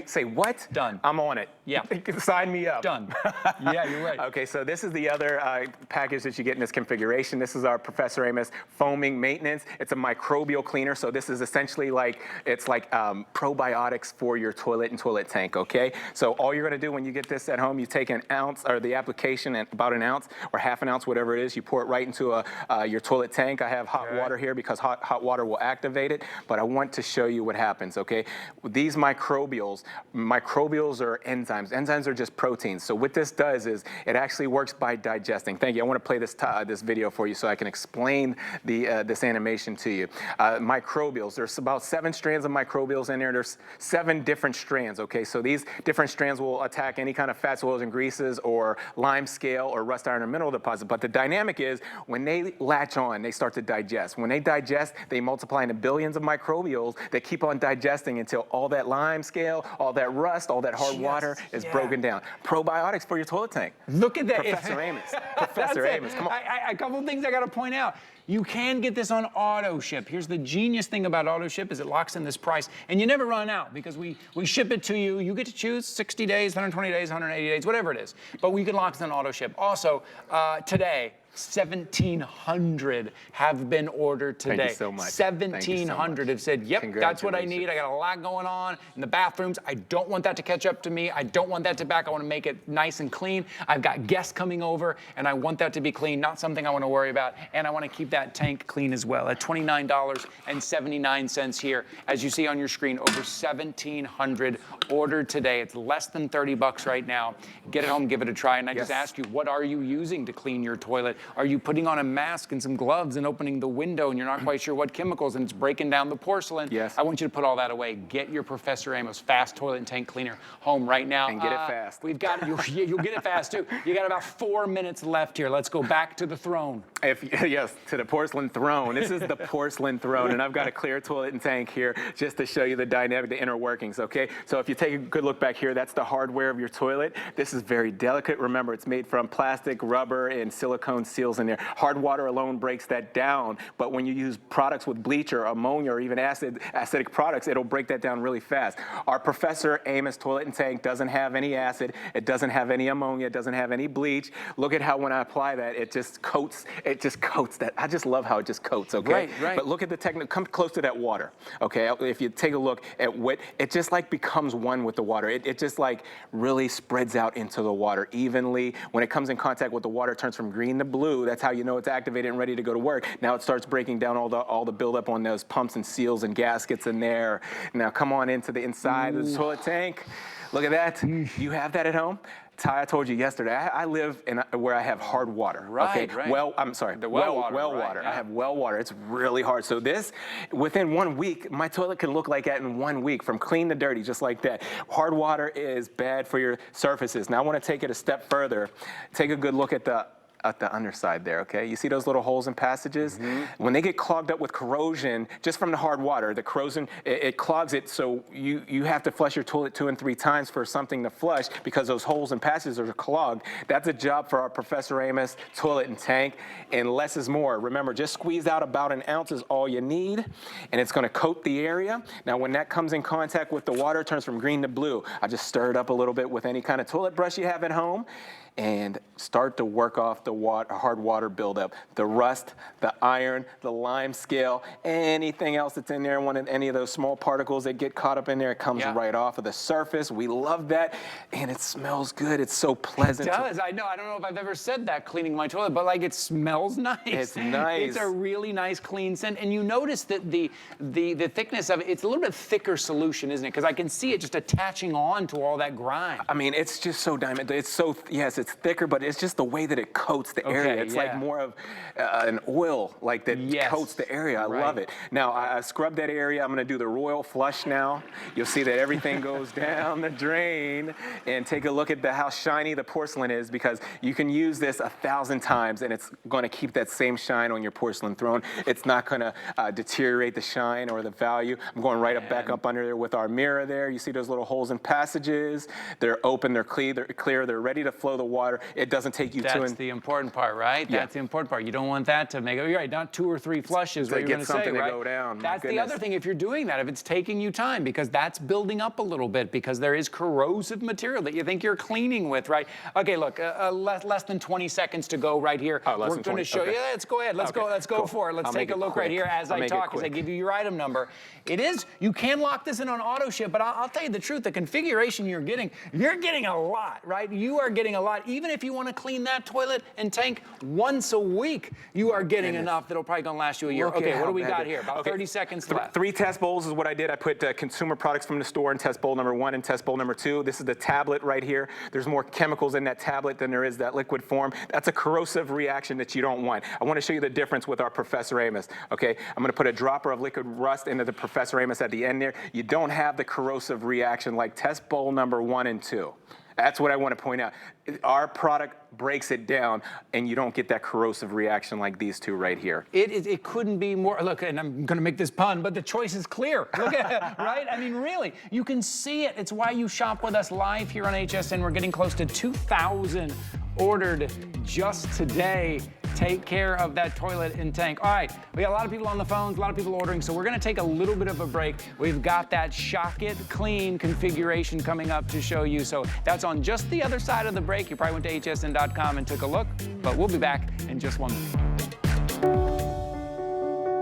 Say what? Done. I'm on it. Yeah. Sign me up. Done. Yeah, you're right. Okay, so this is the other package that you get in this configuration. This is our Professor Amos foaming maintenance. It's a microbial cleaner, so this is essentially like, it's like probiotics for your toilet and toilet tank, okay? So all you're gonna do when you get this at home, you take an ounce, or the application, at about an ounce, or half an ounce, whatever it is, you pour it right into your toilet tank. I have hot water here because hot water will activate it, but I want to show you what happens, okay? These microbials are enzymes. Enzymes are just proteins. So what this does is it actually works by digesting. Thank you. I want to play this video for you so I can explain this animation to you. Microbials, there's about 7 strands of microbials in there. There's 7 different strands, okay? So these different strands will attack any kind of fats, oils, and greases, or lime scale, or rust, iron, or mineral deposit. But the dynamic is when they latch on, they start to digest. When they digest, they multiply into billions of microbials that keep on digesting until all that lime scale, all that rust, all that hard water is broken down. Probiotics for your toilet tank. Look at that. Professor Amos. Professor Amos, come on. A couple things I got to point out. You can get this on auto ship. Here's the genius thing about auto ship is it locks in this price, and you never run out because we ship it to you. You get to choose 60 days, 120 days, 180 days, whatever it is. But we can lock it in auto ship. Also, today, 1,700 have been ordered today. Thank you so much. 1,700 have said, yep, that's what I need. I got a lot going on in the bathrooms. I don't want that to catch up to me. I don't want that to back. I want to make it nice and clean. I've got guests coming over, and I want that to be clean, not something I want to worry about. And I want to keep that tank clean as well. At $29.79 here. As you see on your screen, over 1,700 ordered today. It's less than 30 bucks right now. Get it home, give it a try. And I just ask you, what are you using to clean your toilet? Are you putting on a mask and some gloves and opening the window and you're not quite sure what chemicals and it's breaking down the porcelain? Yes. I want you to put all that away. Get your Professor Amos fast toilet and tank cleaner home right now. And get it fast. We've got you'll get it fast too. You got about 4 minutes left here. Let's go back to the throne. Yes, to the porcelain throne. This is the porcelain throne, and I've got a clear toilet and tank here just to show you the dynamic, the inner workings, okay? So if you take a good look back here, that's the hardware of your toilet. This is very delicate. Remember, it's made from plastic, rubber, and silicone seals in there. Hard water alone breaks that down, but when you use products with bleach or ammonia or even acidic products, it'll break that down really fast. Our Professor Amos toilet and tank doesn't have any acid. It doesn't have any ammonia. It doesn't have any bleach. Look at how when I apply that, it just coats that. I just love how it just coats, okay? Right. But look at the technique. Come close to that water, okay? If you take a look at what, it just like becomes one with the water. It just like really spreads out into the water evenly. When it comes in contact with the water, it turns from green to blue. That's how you know it's activated and ready to go to work. Now it starts breaking down all the buildup on those pumps and seals and gaskets in there. Now come on into the inside of the toilet tank. Look at that. You have that at home. Ty, I told you yesterday, I live in where I have hard water. Right, okay? right. Well, I'm sorry, The well water, well right, water. yeah. I have well water. It's really hard. So this, within 1 week, my toilet can look like that in 1 week, from clean to dirty, just like that. Hard water is bad for your surfaces. Now I want to take it a step further. Take a good look at the underside there, okay? You see those little holes and passages? When they get clogged up with corrosion, just from the hard water, the corrosion, it clogs it, so you have to flush your toilet 2 and 3 times for something to flush because those holes and passages are clogged. That's a job for our Professor Amos toilet and tank, and less is more. Remember, just squeeze out about 1 ounce is all you need, and it's gonna coat the area. Now, when that comes in contact with the water, it turns from green to blue. I just stir it up a little bit with any kind of toilet brush you have at home, and start to work off the hard water buildup, the rust, the iron, the lime scale, anything else that's in there, any of those small particles that get caught up in there, it comes right off of the surface. We love that, and it smells good. It's so pleasant. It does. I know. I don't know if I've ever said that cleaning my toilet, but like it smells nice. It's nice. It's a really nice clean scent, and you notice that the thickness of it, it's a little bit thicker solution, isn't it? Because I can see it just attaching on to all that grime. I mean, it's just so diamond. It's so, yes, it's thicker, but it's just the way that it coats the area. It's like more of an oil, like that coats the area. I love it. Now, I scrubbed that area. I'm gonna do the royal flush now. You'll see that everything goes down the drain, and take a look at how shiny the porcelain is, because you can use this 1,000 times and it's gonna keep that same shine on your porcelain throne. It's not gonna deteriorate the shine or the value. I'm going right back up under there with our mirror there. You see those little holes and passages. They're open, they're clear, they're ready to flow the water. It doesn't take you That's the important part, right? That's the important part. You don't want that to make it, you're right, not 2 or 3 flushes, what you're going to say, right? something to go down. That's the other thing, if you're doing that, if it's taking you time, because that's building up a little bit, because there is corrosive material that you think you're cleaning with, right? Okay, look, less than 20 seconds to go right here. Oh, We're going to show you. Let's go ahead. Let's go for it. Let's take a look right here as I talk, as I give you your item number. It is, you can lock this in on auto ship, but I'll tell you the truth, the configuration you're getting a lot, right? You are getting a lot. Even if you want to clean that toilet and tank once a week, you are getting enough that'll probably gonna last you a year. Okay, what do we got here? About 30 seconds left. 3 test bowls is what I did. I put consumer products from the store in test bowl number 1 and test bowl number 2. This is the tablet right here. There's more chemicals in that tablet than there is that liquid form. That's a corrosive reaction that you don't want. I want to show you the difference with our Professor Amos. Okay, I'm going to put a dropper of liquid rust into the Professor Amos at the end there. You don't have the corrosive reaction like test bowl number 1 and 2. That's what I want to point out. Our product breaks it down, and you don't get that corrosive reaction like these two right here. It couldn't be more, look, and I'm going to make this pun, but the choice is clear. Look at it, right? I mean, really, you can see it. It's why you shop with us live here on HSN. We're getting close to 2,000 ordered just today. Take care of that toilet and tank. All right, we got a lot of people on the phones, a lot of people ordering, so we're gonna take a little bit of a break. We've got that Shock It Clean configuration coming up to show you. So that's on just the other side of the break. You probably went to hsn.com and took a look, but we'll be back in just 1 minute.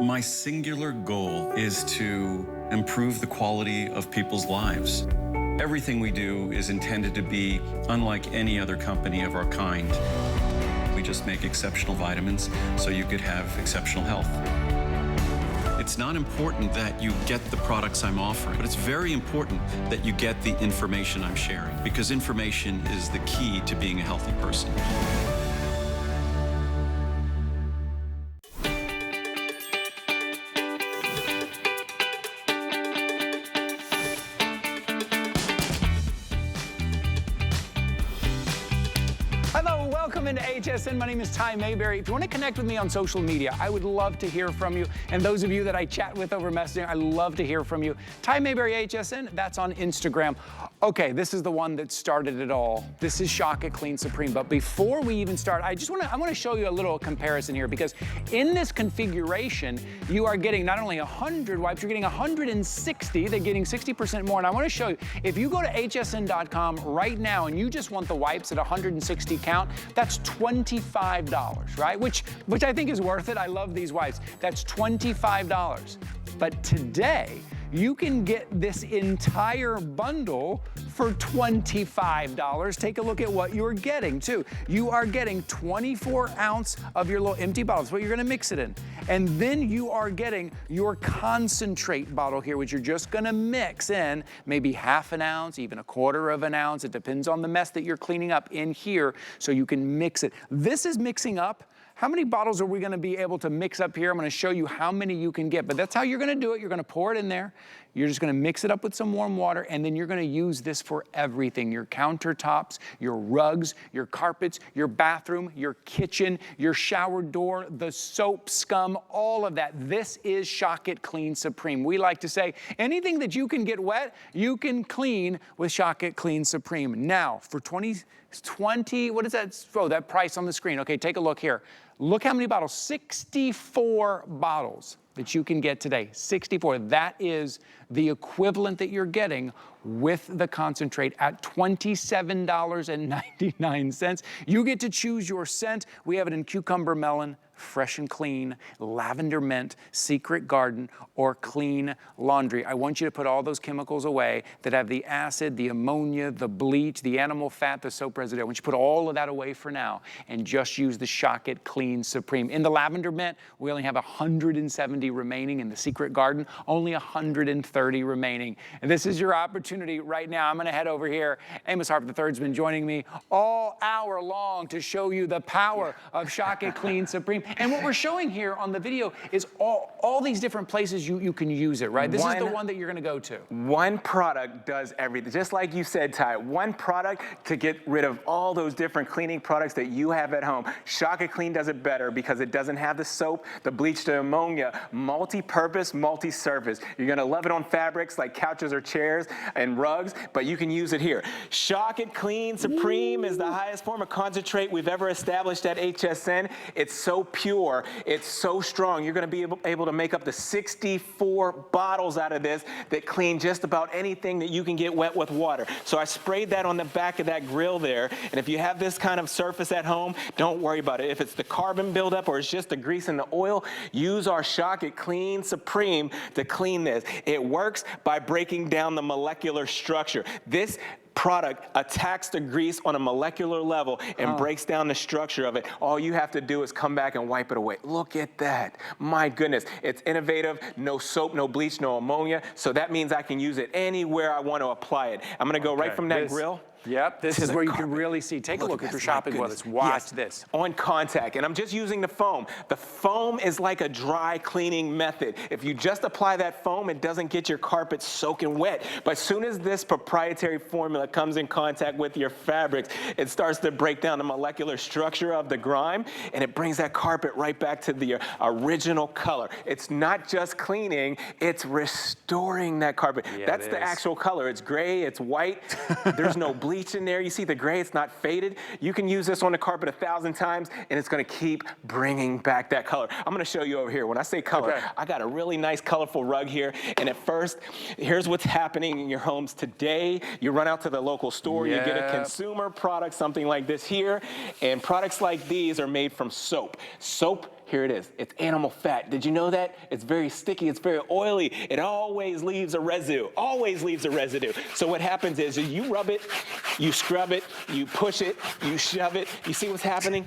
My singular goal is to improve the quality of people's lives. Everything we do is intended to be unlike any other company of our kind. We just make exceptional vitamins so you could have exceptional health. It's not important that you get the products I'm offering, but it's very important that you get the information I'm sharing, because information is the key to being a healthy person. Welcome into HSN. My name is Ty Mayberry. If you want to connect with me on social media, I would love to hear from you. And those of you that I chat with over Messenger, I love to hear from you. Ty Mayberry HSN, that's on Instagram. Okay, this is the one that started it all. This is Shock It Clean Supreme. But before we even start, I want to show you a little comparison here, because in this configuration, you are getting not only 100 wipes, you're getting 160. They're getting 60% more. And I want to show you, if you go to hsn.com right now and you just want the wipes at 160 count, that's $25, right? Which I think is worth it. I love these wipes. That's $25. But today, you can get this entire bundle for $25. Take a look at what you're getting too. You are getting 24 ounce of your little empty bottles, what you're gonna mix it in. And then you are getting your concentrate bottle here, which you're just gonna mix in maybe half an ounce, even a quarter of an ounce. It depends on the mess that you're cleaning up in here, so you can mix it. This is mixing up. How many bottles are we gonna be able to mix up here? I'm gonna show you how many you can get, but that's how you're gonna do it. You're gonna pour it in there. You're just gonna mix it up with some warm water, and then you're gonna use this for everything. Your countertops, your rugs, your carpets, your bathroom, your kitchen, your shower door, the soap scum, all of that. This is Shock It Clean Supreme. We like to say, anything that you can get wet, you can clean with Shock It Clean Supreme. Now, for 20, what is that? Oh, that price on the screen. Okay, take a look here. Look how many bottles, 64 bottles that you can get today, 64. That is the equivalent that you're getting with the concentrate at $27.99. You get to choose your scent. We have it in cucumber melon, fresh and clean, lavender mint, secret garden, or clean laundry. I want you to put all those chemicals away that have the acid, the ammonia, the bleach, the animal fat, the soap residue. I want you to put all of that away for now and just use the Shock It Clean Supreme. In the lavender mint, we only have 170 remaining. In the secret garden, only 130 remaining. And this is your opportunity right now. I'm gonna head over here. Amos Harp-III's been joining me all hour long to show you the power of Shock It Clean Supreme. And what we're showing here on the video is all these different places you can use it, right? This is the one that you're gonna go to. One product does everything. Just like you said, Ty, one product to get rid of all those different cleaning products that you have at home. Shock It Clean does it better because it doesn't have the soap, the bleach, the ammonia, multi-purpose, multi-surface. You're gonna love it on fabrics like couches or chairs and rugs, but you can use it here. Shock It Clean Supreme is the highest form of concentrate we've ever established at HSN. It's so pure, it's so strong. You're gonna be able to make up to 64 bottles out of this that clean just about anything that you can get wet with water. So I sprayed that on the back of that grill there, and if you have this kind of surface at home, don't worry about it. If it's the carbon buildup or it's just the grease and the oil, use our Shock It Clean Supreme to clean this. It works by breaking down the molecular structure. This product attacks the grease on a molecular level and breaks down the structure of it. All you have to do is come back and wipe it away. Look at that. My goodness. It's innovative. No soap, no bleach, no ammonia. So that means I can use it anywhere I want to apply it. I'm going to go right from that grill. Yep, this is where you can really see. Take a look if you're shopping with us. Watch this. On contact, and I'm just using the foam. The foam is like a dry cleaning method. If you just apply that foam, it doesn't get your carpet soaking wet. But as soon as this proprietary formula comes in contact with your fabrics, it starts to break down the molecular structure of the grime, and it brings that carpet right back to the original color. It's not just cleaning, it's restoring that carpet. That's the actual color. It's gray, it's white, there's no bleach in there. You see the gray, it's not faded. You can use this on the carpet 1,000 times and it's gonna keep bringing back that color. I'm gonna show you over here. When I say color, I got a really nice colorful rug here, and at first, here's what's happening in your homes today. You run out to the local store, you get a consumer product, something like this here, and products like these are made from soap. Soap, here it is. It's animal fat. Did you know that? It's very sticky. It's very oily. It always leaves a residue. Always leaves a residue. So what happens is you rub it, you scrub it, you push it, you shove it. You see what's happening?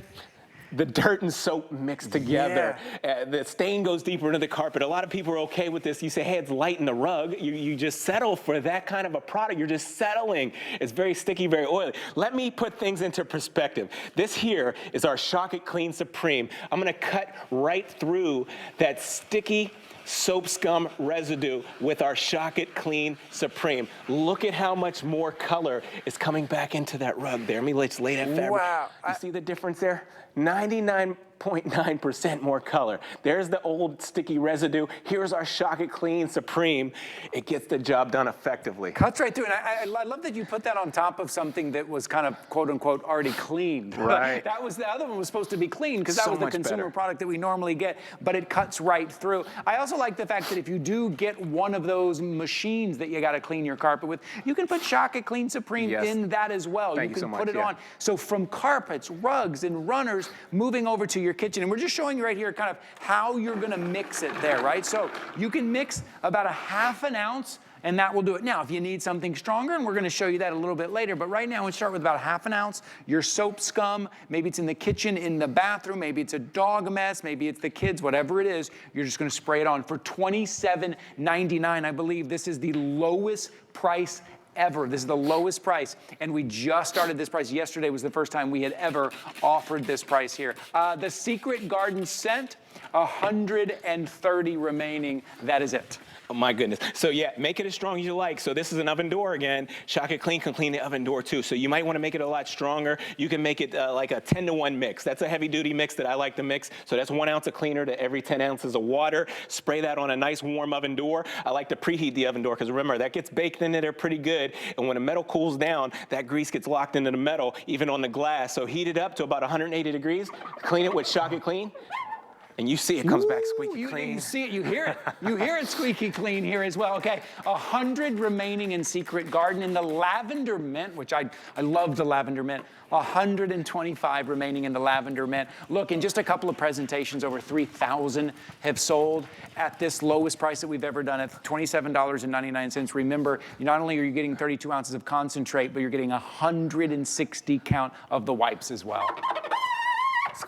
The dirt and soap mix together. The stain goes deeper into the carpet. A lot of people are okay with this. You say, hey, it's light in the rug. You just settle for that kind of a product. You're just settling. It's very sticky, very oily. Let me put things into perspective. This here is our Shock It Clean Supreme. I'm gonna cut right through that sticky soap scum residue with our Shock It Clean Supreme. Look at how much more color is coming back into that rug there. Let's lay that fabric. Wow. You see the difference there? 99.9% more color. There's the old sticky residue. Here's our Shock It Clean Supreme. It gets the job done effectively. Cuts right through, and I love that you put that on top of something that was kind of quote unquote already cleaned. Right. That was, the other one was supposed to be clean because that was the consumer product that we normally get, but it cuts right through. I also like the fact that if you do get one of those machines that you got to clean your carpet with, you can put Shock It Clean Supreme in that as well. Thank you can so put much, it on. So from carpets, rugs, and runners, moving over to your your kitchen. And we're just showing you right here kind of how you're gonna mix it there, right? So you can mix about a ½ an ounce, and that will do it. Now, if you need something stronger, and we're gonna show you that a little bit later, but right now, we start with about ½ an ounce. Your soap scum, maybe it's in the kitchen, in the bathroom, maybe it's a dog mess, maybe it's the kids, whatever it is, you're just gonna spray it on for $27.99. I believe this is the lowest price ever. This is the lowest price, and we just started this price. Yesterday was the first time we had ever offered this price here. The Secret Garden scent, 130 remaining. That is it. Oh my goodness. So yeah, make it as strong as you like. So this is an oven door again. Shock It Clean can clean the oven door too. So you might want to make it a lot stronger. You can make it like a 10-to-1 mix. That's a heavy duty mix that I like to mix. So that's 1 ounce of cleaner to every 10 ounces of water. Spray that on a nice warm oven door. I like to preheat the oven door because remember, that gets baked into there pretty good. And when the metal cools down, that grease gets locked into the metal, even on the glass. So heat it up to about 180 degrees. Clean it with Shock It Clean. And you see it comes back squeaky clean. You see it, you hear it. You hear it squeaky clean here as well. Okay, 100 remaining in Secret Garden. In the lavender mint, which I love the lavender mint, 125 remaining in the lavender mint. Look, in just a couple of presentations, over 3,000 have sold at this lowest price that we've ever done at $27.99. Remember, not only are you getting 32 ounces of concentrate, but you're getting 160 count of the wipes as well.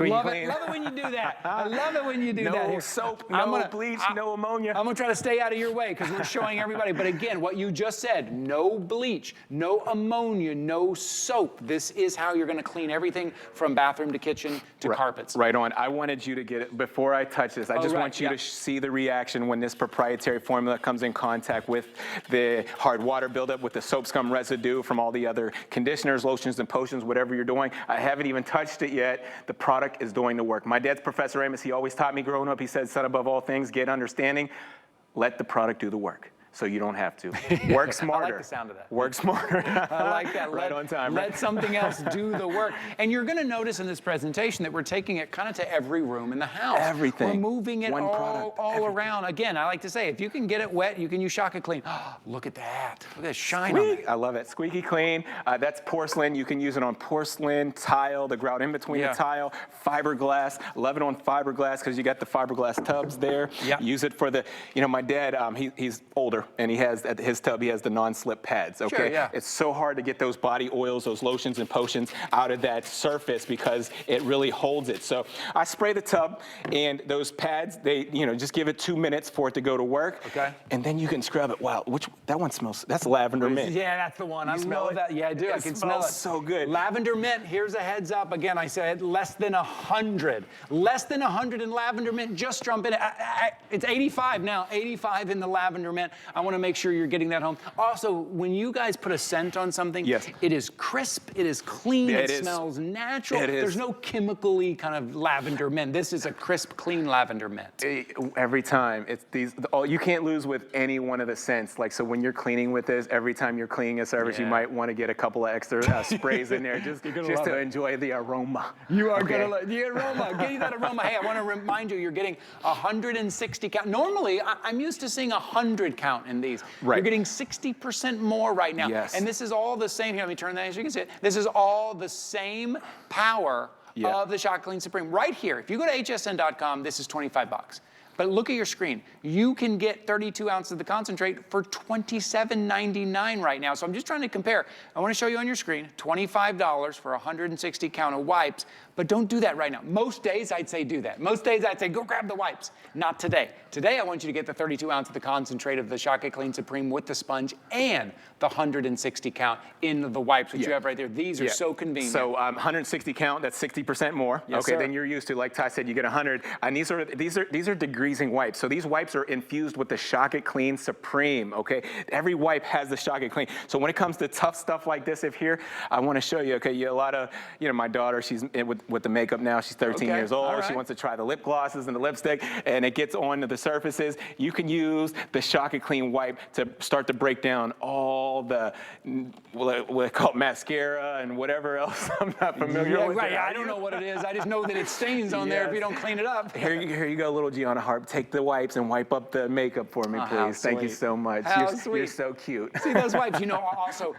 Love it when you do that. I love it when you do that. No soap, no bleach, no ammonia. I'm gonna try to stay out of your way because we're showing everybody. But again, what you just said, no bleach, no ammonia, no soap. This is how you're gonna clean everything from bathroom to kitchen to carpets. Right on. I wanted you to get it before I touch this. I just want you to see the reaction when this proprietary formula comes in contact with the hard water buildup, with the soap scum residue from all the other conditioners, lotions, and potions, whatever you're doing. I haven't even touched it yet. The product is doing the work. My dad's Professor Amos. He always taught me growing up. He said, son, above all things, get understanding. Let the product do the work, so you don't have to. Work smarter. I like the sound of that. Work smarter. I like that. Right on time. Let something else do the work. And you're going to notice in this presentation that we're taking it kind of to every room in the house. Everything. We're moving it all around. Again, I like to say, if you can get it wet, you can use Shock It Clean. Oh, look at that. Look at that shine on it. I love it. Squeaky clean. That's porcelain. You can use it on porcelain, tile, the grout in between the tile, fiberglass. Love it on fiberglass because you got the fiberglass tubs there. Use it for the, my dad, he's older, and he has, at his tub, he has the non-slip pads, okay? Sure, It's so hard to get those body oils, those lotions and potions out of that surface because it really holds it. So I spray the tub, and those pads, they, just give it 2 minutes for it to go to work. Okay. And then you can scrub it. Wow, that one smells, that's lavender mint. Yeah, that's the one. I smell love that. Yeah, I do. I can smell it. So good. Lavender mint, here's a heads up. Again, I said less than 100. Less than 100 in lavender mint. Just jump in. It's 85 now. 85 in the lavender mint. I want to make sure you're getting that home. Also, when you guys put a scent on something, it is crisp, it is clean, it smells natural. There's no chemical-y kind of lavender mint. This is a crisp, clean lavender mint. Every time, it's these. You can't lose with any one of the scents. Like, so when you're cleaning with this, every time you're cleaning a surface, you might want to get a couple of extra sprays in there just to enjoy the aroma. You are gonna love the aroma. Getting that aroma. Hey, I want to remind you, you're getting 160 count. Normally, I'm used to seeing 100 count in these. You're getting 60% more right now. And this is all the same. Here, let me turn that so you can see it. This is all the same power of the Shock Clean Supreme. Right here, if you go to hsn.com, this is $25. But look at your screen. You can get 32 ounces of the concentrate for $27.99 right now. So I'm just trying to compare. I want to show you on your screen, $25 for 160 count of wipes. But don't do that right now. Most days I'd say do that. Most days I'd say go grab the wipes. Not today. Today I want you to get the 32 ounce of the concentrate of the Shock It Clean Supreme with the sponge and the 160 count in the wipes, which you have right there. These are so convenient. So 160 count, that's 60% more. Then you're used to, like Ty said, you get 100. And these are degreasing wipes. So these wipes are infused with the Shock It Clean Supreme, okay? Every wipe has the Shock It Clean. So when it comes to tough stuff like this, if here, I want to show you, okay, a lot of, my daughter, she's with the makeup now, she's 13 years old. She wants to try the lip glosses and the lipstick, and it gets onto the surfaces. You can use the Shock It Clean wipe to start to break down all the, what I call mascara and whatever else I'm not familiar with. I don't know what it is. I just know that it stains on there if you don't clean it up. Here you go, little Gianna Harp. Take the wipes and wipe up the makeup for me, please. Thank you so much. You're so cute. See those wipes, also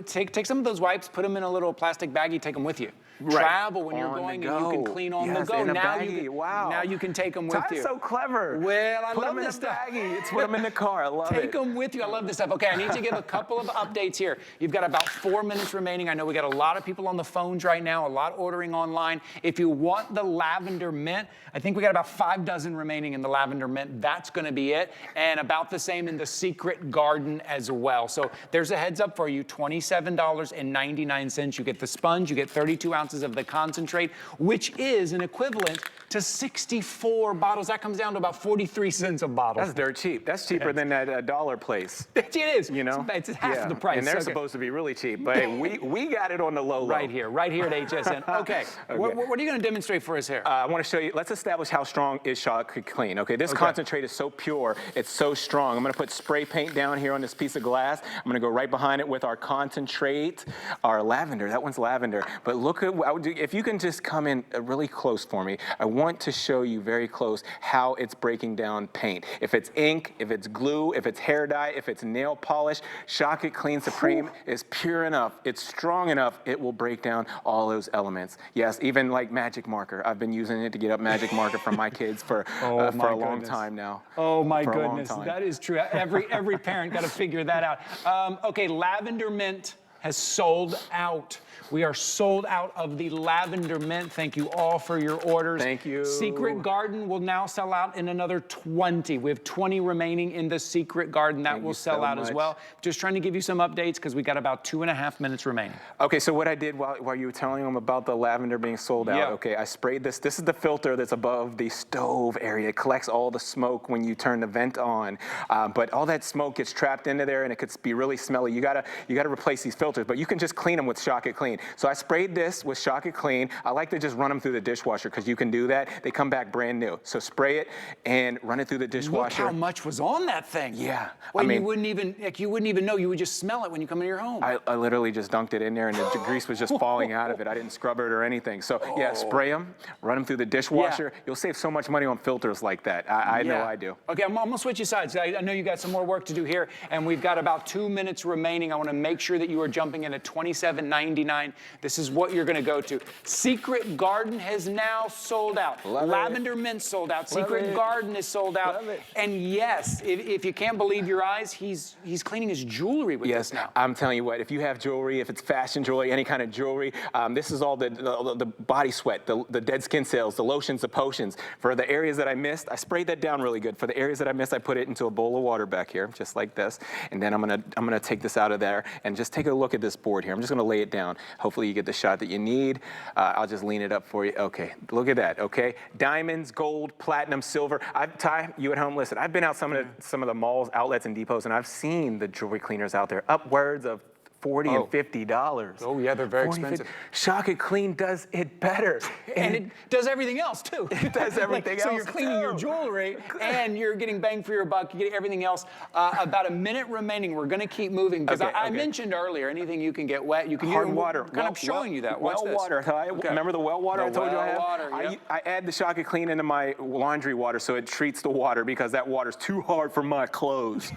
take some of those wipes, put them in a little plastic baggie, take them with you. Travel when you're you're going, and you can clean on the go. In a Now baggie. Wow. Now you can take them with you. Ty's so clever. Well, I put love them this in a stuff. baggie. It's put them in the car. I love it. Take them with you. I love this stuff. Okay, I need to give a couple of updates here. You've got about 4 minutes remaining. I know we got a lot of people on the phones right now, a lot ordering online. If you want the lavender mint, I think we got about 5 dozen remaining in the lavender mint. That's going to be it. And about the same in the Secret Garden as well. So there's a heads up for you, $27.99. You get the sponge, you get 32 ounces of the concentrate, which is an equivalent to 64 bottles. That comes down to about 43 cents a bottle. That's dirt cheap. That's cheaper than that dollar place. It is. You know? It's half the price. And they're supposed to be really cheap, but we got it on the low. Right here at HSN. Okay. What are you going to demonstrate for us here? I want to show you, let's establish how strong is Chocolate Clean. Okay, this concentrate is so pure, it's so strong. I'm going to put spray paint down here on this piece of glass. I'm going to go right behind it with our concentrate, our lavender. That one's lavender. But look at what I would do. If you can just come in really close for me, I want to show you very close how it's breaking down paint. If it's ink, if it's glue, if it's hair dye, if it's nail polish, Chocolate Clean Supreme is pure enough, it's strong enough, it will break down all those elements. Yes, even like magic marker. I've been using it to get up magic marker from my kids for a long time now. Oh my goodness, that is true. Every parent got to figure that out. Okay, lavender mint has sold out. We are sold out of the lavender mint. Thank you all for your orders. Thank you. Secret Garden will now sell out in another 20. We have 20 remaining in the Secret Garden. That will sell out as well. Just trying to give you some updates because we got about 2.5 minutes remaining. Okay, so what I did while you were telling them about the lavender being sold out, okay, I sprayed this. This is the filter that's above the stove area. It collects all the smoke when you turn the vent on, but all that smoke gets trapped into there and it could be really smelly. You gotta replace these filters, but you can just clean them with Chocolate Clean. So I sprayed this with Chocolate Clean. I like to just run them through the dishwasher because you can do that. They come back brand new. So spray it and run it through the dishwasher. Look how much was on that thing. Yeah. Well, I mean, you wouldn't even know. You would just smell it when you come into your home. I literally just dunked it in there and the grease was just falling out of it. I didn't scrub it or anything. So yeah, spray them, run them through the dishwasher. You'll save so much money on filters like that. I know I do. Okay, I'm gonna switch you sides. I know you got some more work to do here, and we've got about 2 minutes remaining. I want to make sure that you are jumping in at $27.99. This is what you're going to go to. Secret Garden has now sold out. Lavender Mint sold out. Secret Garden is sold out. And yes, if you can't believe your eyes, he's cleaning his jewelry with this now. I'm telling you what, if you have jewelry, if it's fashion jewelry, any kind of jewelry, this is all the body sweat, the dead skin cells, the lotions, the potions. For the areas that I missed, I sprayed that down really good. For the areas that I missed, I put it into a bowl of water back here, just like this. And then I'm gonna take this out of there and just take a look at this board here. I'm just gonna lay it down. Hopefully you get the shot that you need. I'll just lean it up for you. Okay, look at that, okay? Diamonds, gold, platinum, silver. Ty, you at home, listen, I've been out some of the malls, outlets, and depots, and I've seen the jewelry cleaners out there, upwards of $40 and $50. Oh yeah, they're very expensive. Chocolate Clean does it better. And it does everything else too. It does everything else. So you're cleaning your jewelry and you're getting bang for your buck. You get everything else. About a minute remaining. We're going to keep moving because I mentioned earlier, anything you can get wet, you can hard use. water. Kind of showing you that. Watch this. Water. Remember the well water I told you I have? Water, I add the Chocolate Clean into my laundry water so it treats the water because that water's too hard for my clothes.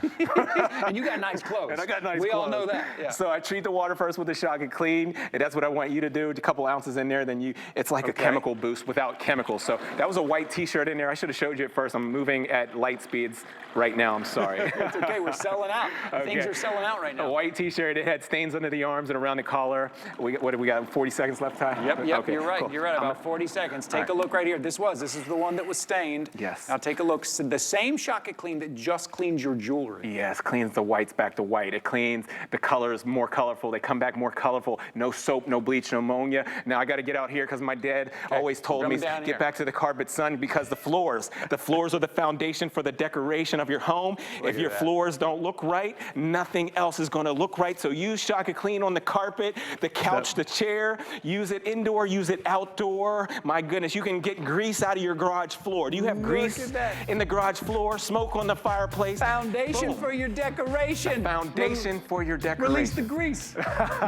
And you got nice clothes. And I got nice clothes. We all know that. Yeah. So I treat the water first with the Chocolate Clean, and that's what I want you to do. A couple ounces in there, then it's like a chemical boost without chemicals. So that was a white t-shirt in there. I should have showed you it first. I'm moving at light speeds right now. I'm sorry. It's okay. We're selling out. Things are selling out right now. A white t-shirt. It had stains under the arms and around the collar. What do we got? 40 seconds left, Ty? Yep. Okay, you're right. Cool. You're right. About 40 seconds. Take a look right here. This is the one that was stained. Yes. Now take a look. So the same Chocolate Clean that just cleans your jewelry. Yes, cleans the whites back to white. It cleans the colors more colorful. They come back more colorful. No soap, no bleach, no ammonia. Now I got to get out here because my dad always told me, get back to the carpet, son, because the floors are the foundation for the decoration of your home. If your floors don't look right, nothing else is going to look right. So use Chocolate Clean on the carpet, the couch, the chair. Use it indoor, use it outdoor. My goodness, you can get grease out of your garage floor. Do you have grease in the garage floor? Smoke on the fireplace? Foundation for your decoration. Foundation for your decoration. Release the grease.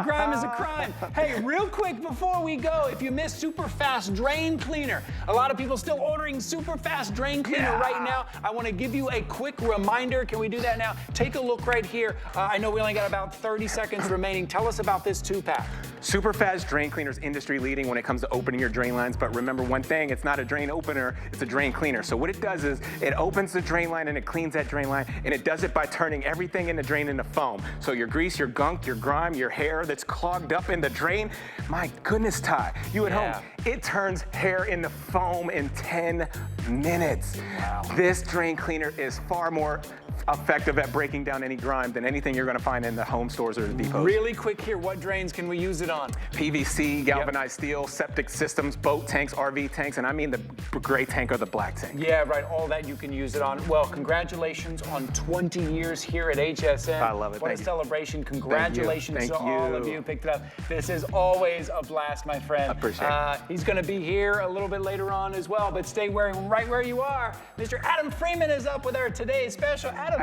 Grime is a crime. Hey, real quick before we go, if you missed super fast drain cleaner, a lot of people still ordering super fast drain cleaner right now. I want to give you a quick reminder. Can we do that now? Take a look right here. I know we only got about 30 seconds remaining. Tell us about this 2-pack. Super fast drain cleaner is industry leading when it comes to opening your drain lines, but remember one thing, it's not a drain opener, it's a drain cleaner. So what it does is it opens the drain line and it cleans that drain line, and it does it by turning everything in the drain into foam. So your grease, your gunk, your grime, your hair that's clogged up in the drain, my goodness, Ty, you at home, it turns hair into foam in 10 minutes. Wow. This drain cleaner is far more effective at breaking down any grime than anything you're going to find in the home stores or the depots. Really quick here, what drains can we use it on? PVC, galvanized steel, septic systems, boat tanks, RV tanks, and I mean the gray tank or the black tank. Yeah, right, all that you can use it on. Well, congratulations on 20 years here at HSN. I love it. What a celebration. Congratulations to all of you who picked it up. This is always a blast, my friend. I appreciate it. He's going to be here a little bit later on as well, but stay right where you are. Mr. Adam Freeman is up with our today's special. Adam.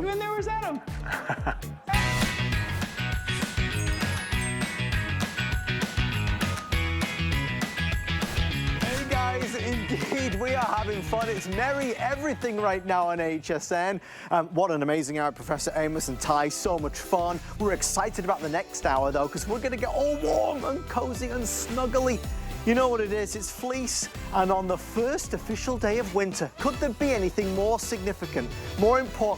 You in there? Where's Adam? Hey guys, indeed we are having fun. It's merry everything right now on HSN. What an amazing hour, Professor Amos and Ty. So much fun. We're excited about the next hour though, because we're going to get all warm and cozy and snuggly. You know what it is, it's fleece, and on the first official day of winter, could there be anything more significant, more important?